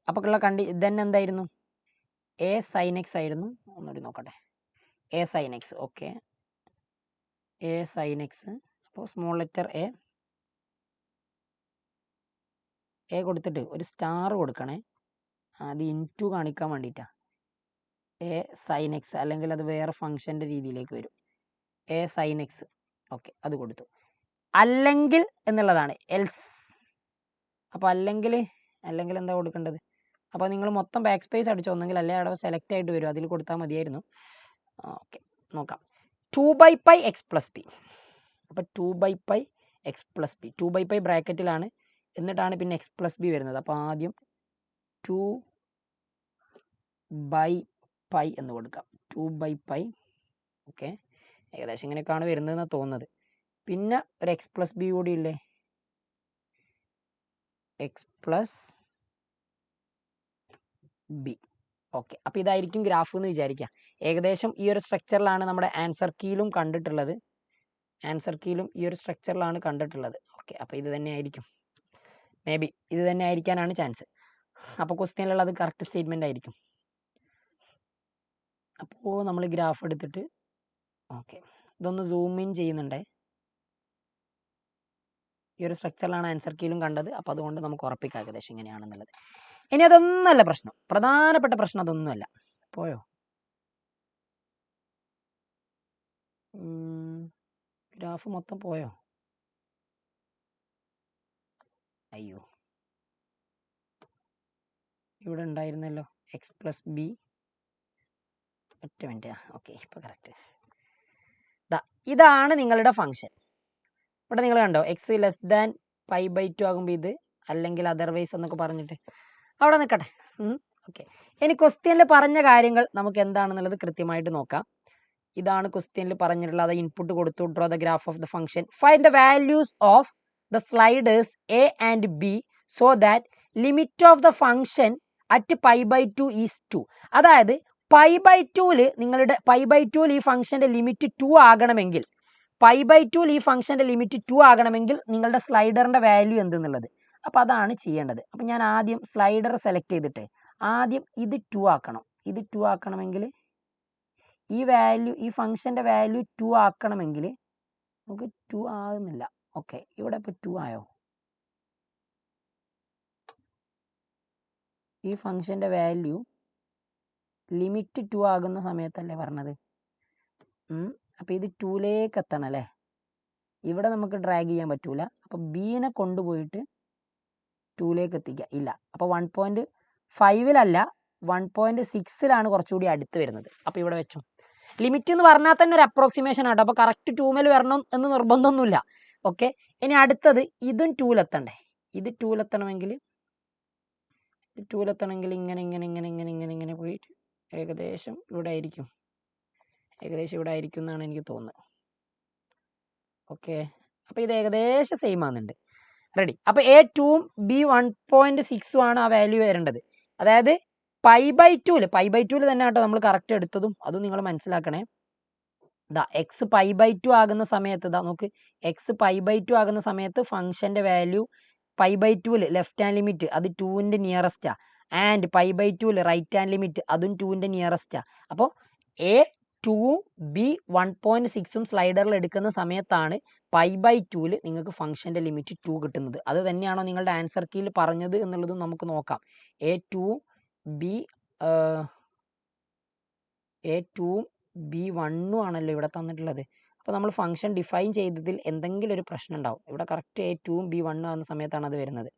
അപ്പോൾ ഉള്ള ദെൻ എന്തായിരുന്നു? എ സൈൻ എക്സ് ആയിരുന്നു. ഒന്നുകൂടി നോക്കട്ടെ. A sine X. Okay, a sine x. അപ്പോൾ സ്മോൾ ലെറ്റർ എ കൊടുത്തിട്ട് ഒരു സ്റ്റാർ കൊടുക്കണേ. അത് ഇൻറ്റു കാണിക്കാൻ വേണ്ടിയിട്ടാണ്. എ സൈൻ എക്സ്, അല്ലെങ്കിൽ അത് വേറെ ഫംഗ്ഷൻ്റെ രീതിയിലേക്ക് വരും. A sine X. ഓക്കെ, അത് കൊടുത്തു. അല്ലെങ്കിൽ എന്നുള്ളതാണ് എൽസ്. അപ്പോൾ അല്ലെങ്കിൽ എന്താ കൊടുക്കേണ്ടത്? അപ്പോൾ നിങ്ങൾ മൊത്തം ബാക്ക് സ്പേസ് അടിച്ചോ, ഒന്നെങ്കിൽ അല്ലേ അവിടെ സെലക്ട് ആയിട്ട് വരും, അതിൽ കൊടുത്താൽ മതിയായിരുന്നു. ഓക്കെ, നോക്കാം. 2/π എക്സ് പ്ലസ് ബി. അപ്പോൾ 2/π എക്സ് പ്ലസ് ബി, 2/π ബ്രാക്കറ്റിലാണ്, എന്നിട്ടാണ് പിന്നെ എക്സ് പ്ലസ് ബി വരുന്നത്. അപ്പോൾ ആദ്യം 2/π എന്ന് കൊടുക്കാം. 2/π. ഓക്കെ, ഏകദേശം ഇങ്ങനെയൊക്കെയാണ് വരുന്നതെന്ന് തോന്നുന്നത്. പിന്നെ ഒരു എക്സ് പ്ലസ് ബി കൂടി ഇല്ലേ? X plus B. ഓക്കെ, അപ്പോൾ ഇതായിരിക്കും ഗ്രാഫ് എന്ന് വിചാരിക്കാം. ഏകദേശം ഈ ഒരു സ്ട്രക്ചറിലാണ് നമ്മുടെ ആൻസർ കീയിലും കണ്ടിട്ടുള്ളത്. ഈ ഒരു സ്ട്രക്ചറിലാണ് കണ്ടിട്ടുള്ളത്. ഓക്കെ, അപ്പോൾ ഇത് തന്നെ ആയിരിക്കും, മേ ബി ഇത് തന്നെ ആയിരിക്കാനാണ് ചാൻസ്. അപ്പോൾ ക്വസ്റ്റ്യനിലുള്ളത് കറക്റ്റ് സ്റ്റേറ്റ്മെൻ്റ് ആയിരിക്കും. അപ്പോൾ നമ്മൾ ഗ്രാഫ് എടുത്തിട്ട് ഓക്കെ ഇതൊന്ന് സൂം ഇൻ ചെയ്യുന്നുണ്ടേ. ഈ ഒരു സ്ട്രക്ചറിലാണ് ആൻസർ കീയിലും കണ്ടത്. അപ്പോൾ അതുകൊണ്ട് നമുക്ക് ഉറപ്പിക്കാം ഏകദേശം ഇങ്ങനെയാണെന്നുള്ളത്. ഇനി അതൊന്നുമല്ല പ്രശ്നം, പ്രധാനപ്പെട്ട പ്രശ്നം അതൊന്നുമല്ല. പോയോ? ഗ്രാഫ് മൊത്തം പോയോ? അയ്യോ, ഇവിടെ ഉണ്ടായിരുന്നല്ലോ എക്സ് പ്ലസ് ബി. ഒറ്റ മിനിറ്റ്. ഓക്കെ, ഇപ്പോൾ കറക്റ്റ്. ഇതാണ് നിങ്ങളുടെ ഫംഗ്ഷൻ. ഇവിടെ നിങ്ങൾ കണ്ടോ, എക്സ് ലെസ് ദാൻ π/2 ആകുമ്പോൾ ഇത്, അല്ലെങ്കിൽ അതർവൈസ് എന്നൊക്കെ പറഞ്ഞിട്ട് അവിടെ നിൽക്കട്ടെ. ഓക്കെ, ഇനി ക്വസ്റ്റ്യനിൽ പറഞ്ഞ കാര്യങ്ങൾ നമുക്ക് എന്താണെന്നുള്ളത് കൃത്യമായിട്ട് നോക്കാം. ഇതാണ് ക്വസ്റ്റ്യനിൽ പറഞ്ഞിട്ടുള്ളത്. ഇൻപുട്ട് കൊടുത്തു, draw the graph of the function, find the values of the sliders A and B so that limit of the function at π/2 is 2. അതായത് π/2 നിങ്ങളുടെ π/2 ഈ ഫംഗ്ഷന്റെ ലിമിറ്റ് 2 ആകണമെങ്കിൽ, π/2 ഈ ഫംഗ്ഷന്റെ ലിമിറ്റ് 2 ആകണമെങ്കിൽ നിങ്ങളുടെ സ്ലൈഡറിന്റെ വാല്യൂ എന്തെന്നുള്ളത്. അപ്പോൾ അതാണ് ചെയ്യേണ്ടത്. അപ്പം ഞാൻ ആദ്യം സ്ലൈഡർ സെലക്ട് ചെയ്തിട്ട് ആദ്യം ഇത് 2 ആക്കണം. ഇത് 2 ആക്കണമെങ്കിൽ ഈ വാല്യൂ, ഈ ഫംഗ്ഷന്റെ വാല്യൂ 2 ആക്കണമെങ്കിൽ നമുക്ക് 2 ആകുന്നില്ല. ഓക്കെ, ഇവിടെ ഇപ്പോൾ 2 ആയോ? ഈ ഫംഗ്ഷന്റെ വാല്യൂ ലിമിറ്റ് 2 ആകുന്ന സമയത്തല്ലേ പറഞ്ഞത്. അപ്പോൾ ഇത് 2ലേക്ക് എത്തണം അല്ലേ. ഇവിടെ നമുക്ക് ഡ്രാഗ് ചെയ്യാൻ പറ്റൂല. അപ്പോൾ ബീനെ കൊണ്ടുപോയിട്ട് 2ലേക്ക് എത്തിക്കുക. ഇല്ല, അപ്പോൾ 1.5-ലല്ല 1.6-ലാണ് കുറച്ചുകൂടി അടുത്ത് വരുന്നത്. അപ്പോൾ ഇവിടെ വെച്ചു. ലിമിറ്റ് എന്ന് പറഞ്ഞാൽ തന്നെ ഒരു അപ്രോക്സിമേഷൻ ആട്ടോ. അപ്പോൾ കറക്റ്റ് 2-മേൽ വരണം എന്ന് നിർബന്ധമൊന്നുമില്ല. ഓക്കെ, ഇനി അടുത്തത് ഇതും 2-ലെത്തണ്ടേ. ഇത് 2-ലെത്തണമെങ്കിൽ ഇങ്ങനെ ഇങ്ങനെ ഇങ്ങനെ ഇങ്ങനെ ഇങ്ങനെ ഇങ്ങനെ പോയിട്ട് ഏകദേശം ഇവിടെ ആയിരിക്കും. ഇവിടെ ആയിരിക്കും എന്നാണ് എനിക്ക് തോന്നുന്നത്. ഓക്കെ, അപ്പോൾ ഇത് ഏകദേശം സെയിം ആകുന്നുണ്ട്. റെഡി. അപ്പോൾ A2-ഉം B 1.6-ഉം ആണ് ആ വാല്യൂ വരേണ്ടത്. അതായത് π/2-ല് തന്നെ കേട്ടോ നമ്മൾ കറക്റ്റ് എടുത്തതും. അതും നിങ്ങൾ മനസ്സിലാക്കണേ. എക്സ് π/2 ആകുന്ന സമയത്ത് നോക്ക്, എക്സ് π/2 ആകുന്ന സമയത്ത് ഫംഗ്ഷന്റെ വാല്യൂ π/2-ല് ലെഫ്റ്റ് ഹാൻഡ് ലിമിറ്റ് അത് 2-ന്റെ നിയറസ്റ്റാ, ആൻഡ് π/2-ല് റൈറ്റ് ഹാൻഡ് ലിമിറ്റ് അതും 2-ന്റെ നിയറസ്റ്റാ. അപ്പോൾ A2-ഉം B 1.6-ഉം സ്ലൈഡറിൽ എടുക്കുന്ന സമയത്താണ് π/2-ല് നിങ്ങൾക്ക് ഫംഗ്ഷന്റെ ലിമിറ്റ് 2 കിട്ടുന്നത്. അത് തന്നെയാണോ നിങ്ങളുടെ ആൻസർ കീയിൽ പറഞ്ഞത് എന്നുള്ളതും നമുക്ക് നോക്കാം. A2-ഉം B 1-ഉം ആണല്ലോ ഇവിടെ തന്നിട്ടുള്ളത്. അപ്പോൾ നമ്മൾ ഫംഗ്ഷൻ ഡിഫൈൻ ചെയ്തതിൽ എന്തെങ്കിലും ഒരു പ്രശ്നം ഉണ്ടാവും. ഇവിടെ കറക്റ്റ് A2-ഉം B 1-ഉം ആകുന്ന സമയത്താണ് അത് വരുന്നത്.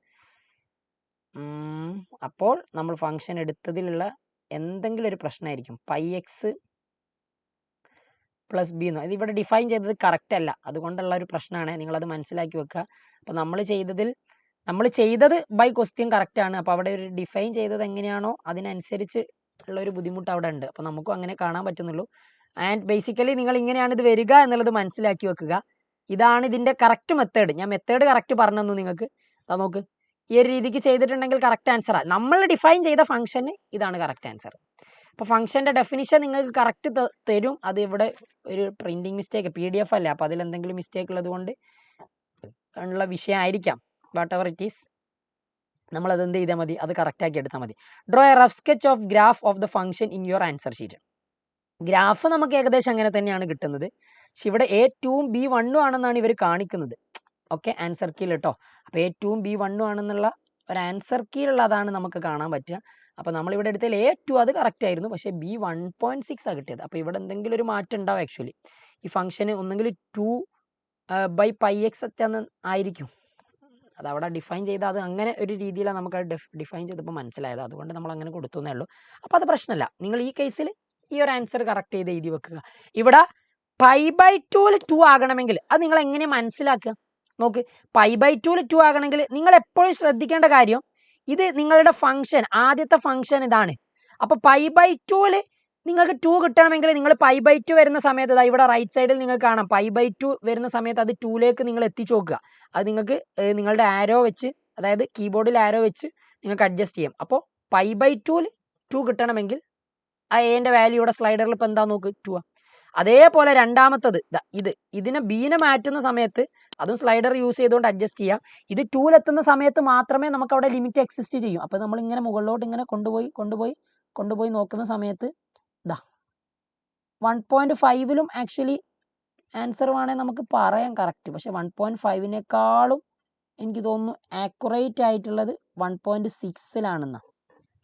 അപ്പോൾ നമ്മൾ ഫംഗ്ഷൻ എടുത്തതിലുള്ള എന്തെങ്കിലും ഒരു പ്രശ്നമായിരിക്കും. πx + b എന്നോ ഇതിവിടെ ഡിഫൈൻ ചെയ്തത് കറക്റ്റ് അല്ല. അതുകൊണ്ടുള്ള ഒരു പ്രശ്നമാണ്. നിങ്ങളത് മനസ്സിലാക്കി വെക്കുക. അപ്പോൾ നമ്മൾ ചെയ്തത് ബൈ ക്വസ്റ്റ്യൻ കറക്റ്റാണ്. അപ്പോൾ അവിടെ ഒരു ഡിഫൈൻ ചെയ്തത് എങ്ങനെയാണോ അതിനനുസരിച്ച് ഉള്ള ഒരു ബുദ്ധിമുട്ട് അവിടെ ഉണ്ട്. അപ്പോൾ നമുക്കും അങ്ങനെ കാണാൻ പറ്റുന്നുള്ളൂ. ആൻഡ് ബേസിക്കലി നിങ്ങൾ ഇങ്ങനെയാണ് ഇത് വരിക എന്നുള്ളത് മനസ്സിലാക്കി വെക്കുക. ഇതാണ് ഇതിൻ്റെ കറക്റ്റ് മെത്തേഡ്. ഞാൻ മെത്തേഡ് കറക്റ്റ് പറഞ്ഞു തന്നു നിങ്ങൾക്ക്. നോക്ക്, ഈ ഒരു രീതിക്ക് ചെയ്തിട്ടുണ്ടെങ്കിൽ കറക്റ്റ് ആൻസറാണ്. നമ്മൾ ഡിഫൈൻ ചെയ്ത ഫംഗ്ഷന് ഇതാണ് കറക്റ്റ് ആൻസർ. അപ്പോൾ ഫംഗ്ഷൻ്റെ ഡെഫിനിഷൻ നിങ്ങൾക്ക് കറക്റ്റ് തരും. അത് ഇവിടെ ഒരു പ്രിൻറ്റിങ് മിസ്റ്റേക്ക് PDF അല്ല, അപ്പോൾ അതിലെന്തെങ്കിലും മിസ്റ്റേക്ക് ഉള്ളത് കൊണ്ട് ഉള്ള വിഷയമായിരിക്കാം. വാട്ട് എവർ ഇറ്റ് ഈസ്, നമ്മളത് എന്ത് ചെയ്താൽ മതി, അത് കറക്റ്റാക്കി എടുത്താൽ മതി. Draw A rough sketch of graph of the function in your answer sheet. Graph നമുക്ക് ഏകദേശം അങ്ങനെ തന്നെയാണ് കിട്ടുന്നത്. പക്ഷെ ഇവിടെ A2-ഉം B 1-ഉം ആണെന്നാണ് ഇവർ കാണിക്കുന്നത്. ഓക്കെ, ആൻസർ കീയിൽ കേട്ടോ. അപ്പോൾ A2-ഉം B 1-ഉം ആണെന്നുള്ള ഒരു ആൻസർ കീയിലുള്ളതാണ് നമുക്ക് കാണാൻ പറ്റുക. അപ്പോൾ നമ്മളിവിടെ എടുത്താൽ A2 അത് കറക്റ്റ് ആയിരുന്നു, പക്ഷേ B 1.6 ആണ് കിട്ടിയത്. അപ്പോൾ ഇവിടെ എന്തെങ്കിലും ഒരു മാറ്റം ഉണ്ടാവും. ആക്ച്വലി ഈ ഫംഗ്ഷന് ഒന്നെങ്കിൽ 2/πx ആയിരിക്കും. അത് അവിടെ ഡിഫൈൻ ചെയ്താൽ അത് അങ്ങനെ ഒരു രീതിയിലാണ് നമുക്ക് ഡിഫൈൻ ചെയ്തപ്പോൾ മനസ്സിലായത്. അതുകൊണ്ട് നമ്മൾ അങ്ങനെ കൊടുത്തേ ഉള്ളൂ. അപ്പോൾ അത് പ്രശ്നമല്ല. നിങ്ങൾ ഈ കേസിൽ ഈ ഒരു ആൻസർ കറക്റ്റ് ചെയ്ത് എഴുതി വെക്കുക. ഇവിടെ π/2-ല് 2 ആകണമെങ്കിൽ അത് നിങ്ങൾ എങ്ങനെ മനസ്സിലാക്കുക നോക്ക്. π/2-ല് 2 ആകണമെങ്കിൽ നിങ്ങൾ എപ്പോഴും ശ്രദ്ധിക്കേണ്ട കാര്യം, ഇത് നിങ്ങളുടെ ഫംഗ്ഷൻ, ആദ്യത്തെ ഫംഗ്ഷൻ ഇതാണ്. അപ്പോൾ π/2-ല് നിങ്ങൾക്ക് 2 കിട്ടണമെങ്കിൽ നിങ്ങൾ π/2 വരുന്ന സമയത്ത് ഇവിടെ റൈറ്റ് സൈഡിൽ നിങ്ങൾക്ക് കാണാം. π/2 വരുന്ന സമയത്ത് അത് 2-ലേക്ക് നിങ്ങൾ എത്തിച്ചു നോക്കുക. അത് നിങ്ങൾക്ക് നിങ്ങളുടെ ആരോ വെച്ച്, അതായത് കീബോർഡിൽ ആരോ വെച്ച് നിങ്ങൾക്ക് അഡ്ജസ്റ്റ് ചെയ്യാം. അപ്പോൾ π/2-ല് 2 കിട്ടണമെങ്കിൽ ആ എൻ്റെ വാല്യൂ ഇവിടെ സ്ലൈഡറിൽ ഇപ്പോൾ എന്താ നോക്ക്, 2 ആണ്. അതേപോലെ രണ്ടാമത്തത് ഇതിനെ ബീനെ മാറ്റുന്ന സമയത്ത് അതും സ്ലൈഡർ യൂസ് ചെയ്തുകൊണ്ട് അഡ്ജസ്റ്റ് ചെയ്യാം. ഇത് 2-ലെത്തുന്ന സമയത്ത് മാത്രമേ നമുക്ക് അവിടെ ലിമിറ്റ് എക്സിസ്റ്റ് ചെയ്യും. അപ്പോൾ നമ്മൾ ഇങ്ങനെ മുകളിലോട്ട് ഇങ്ങനെ കൊണ്ടുപോയി നോക്കുന്ന സമയത്ത് 1.5-ലും ആക്ച്വലി ആൻസർ വേണേൽ നമുക്ക് പറയാം കറക്റ്റ്. പക്ഷെ 1.5-നേക്കാളും എനിക്ക് തോന്നുന്നു ആക്യുറേറ്റ് ആയിട്ടുള്ളത് 1.6-ലാണെന്നാ.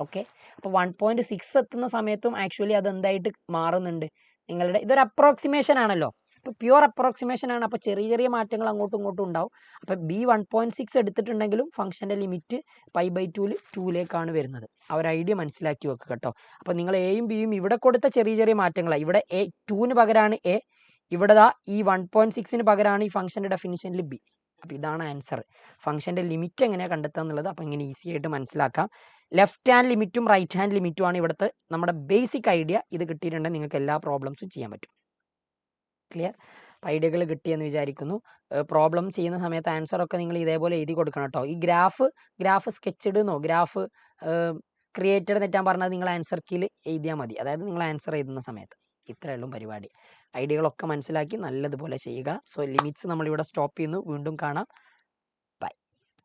ഓക്കെ, അപ്പോൾ 1.6 എത്തുന്ന സമയത്തും ആക്ച്വലി അത് എന്തായിട്ട് മാറുന്നുണ്ട്, നിങ്ങളുടെ ഇതൊരു അപ്രോക്സിമേഷൻ ആണല്ലോ, ഇപ്പോൾ പ്യുവർ അപ്രോക്സിമേഷൻ ആണ്. അപ്പോൾ ചെറിയ ചെറിയ മാറ്റങ്ങൾ അങ്ങോട്ടും ഇങ്ങോട്ടും ഉണ്ടാവും. അപ്പോൾ ബി 1.6 എടുത്തിട്ടുണ്ടെങ്കിലും ഫംഗ്ഷൻ്റെ ലിമിറ്റ് π/2 2ലേക്കാണ് വരുന്നത്. ആ ഒരു ഐഡിയ മനസ്സിലാക്കി വെക്കുക കേട്ടോ. അപ്പോൾ നിങ്ങൾ എയും ബിയും ഇവിടെ കൊടുത്ത ചെറിയ ചെറിയ മാറ്റങ്ങളാണ്. ഇവിടെ എ 2-ന് പകരമാണ് എ, ഇവിടെ ഈ 1.6-ന് പകരമാണ് ഈ ഫംഗ്ഷൻ്റെ ഡെഫിനിഷനിൽ ബി. അപ്പോൾ ഇതാണ് ആൻസർ. ഫംഗ്ഷൻ്റെ ലിമിറ്റ് എങ്ങനെയാണ് കണ്ടെത്തുക എന്നുള്ളത് അപ്പോൾ ഇങ്ങനെ ഈസി ആയിട്ട് മനസ്സിലാക്കാം. ലെഫ്റ്റ് ഹാൻഡ് ലിമിറ്റും റൈറ്റ് ഹാൻഡ് ലിമിറ്റും ആണ് ഇവിടുത്തെ നമ്മുടെ ബേസിക് ഐഡിയ. ഇത് കിട്ടിയിട്ടുണ്ടെങ്കിൽ നിങ്ങൾക്ക് എല്ലാ പ്രോബ്ലംസും ചെയ്യാൻ പറ്റും. ക്ലിയർ? ഐഡിയകൾ കിട്ടിയെന്ന് വിചാരിക്കുന്നു. പ്രോബ്ലം ചെയ്യുന്ന സമയത്ത് ആൻസറൊക്കെ നിങ്ങൾ ഇതേപോലെ എഴുതി കൊടുക്കണം കേട്ടോ. ഈ ഗ്രാഫ് സ്കെച്ച്ഡ് എന്നോ ഗ്രാഫ് ക്രിയേറ്റഡ് തെറ്റാൻ പറഞ്ഞത് നിങ്ങൾ ആൻസർ കീയിൽ എഴുതിയാൽ മതി. അതായത് നിങ്ങൾ ആൻസർ എഴുതുന്ന സമയത്ത്. ഇത്രയേ ഉള്ളൂ പരിപാടി. ഐഡിയകളൊക്കെ മനസ്സിലാക്കി നല്ലതുപോലെ ചെയ്യുക. സോ ലിമിറ്റ്സ് നമ്മളിവിടെ സ്റ്റോപ്പ് ചെയ്യുന്നു. വീണ്ടും കാണാം.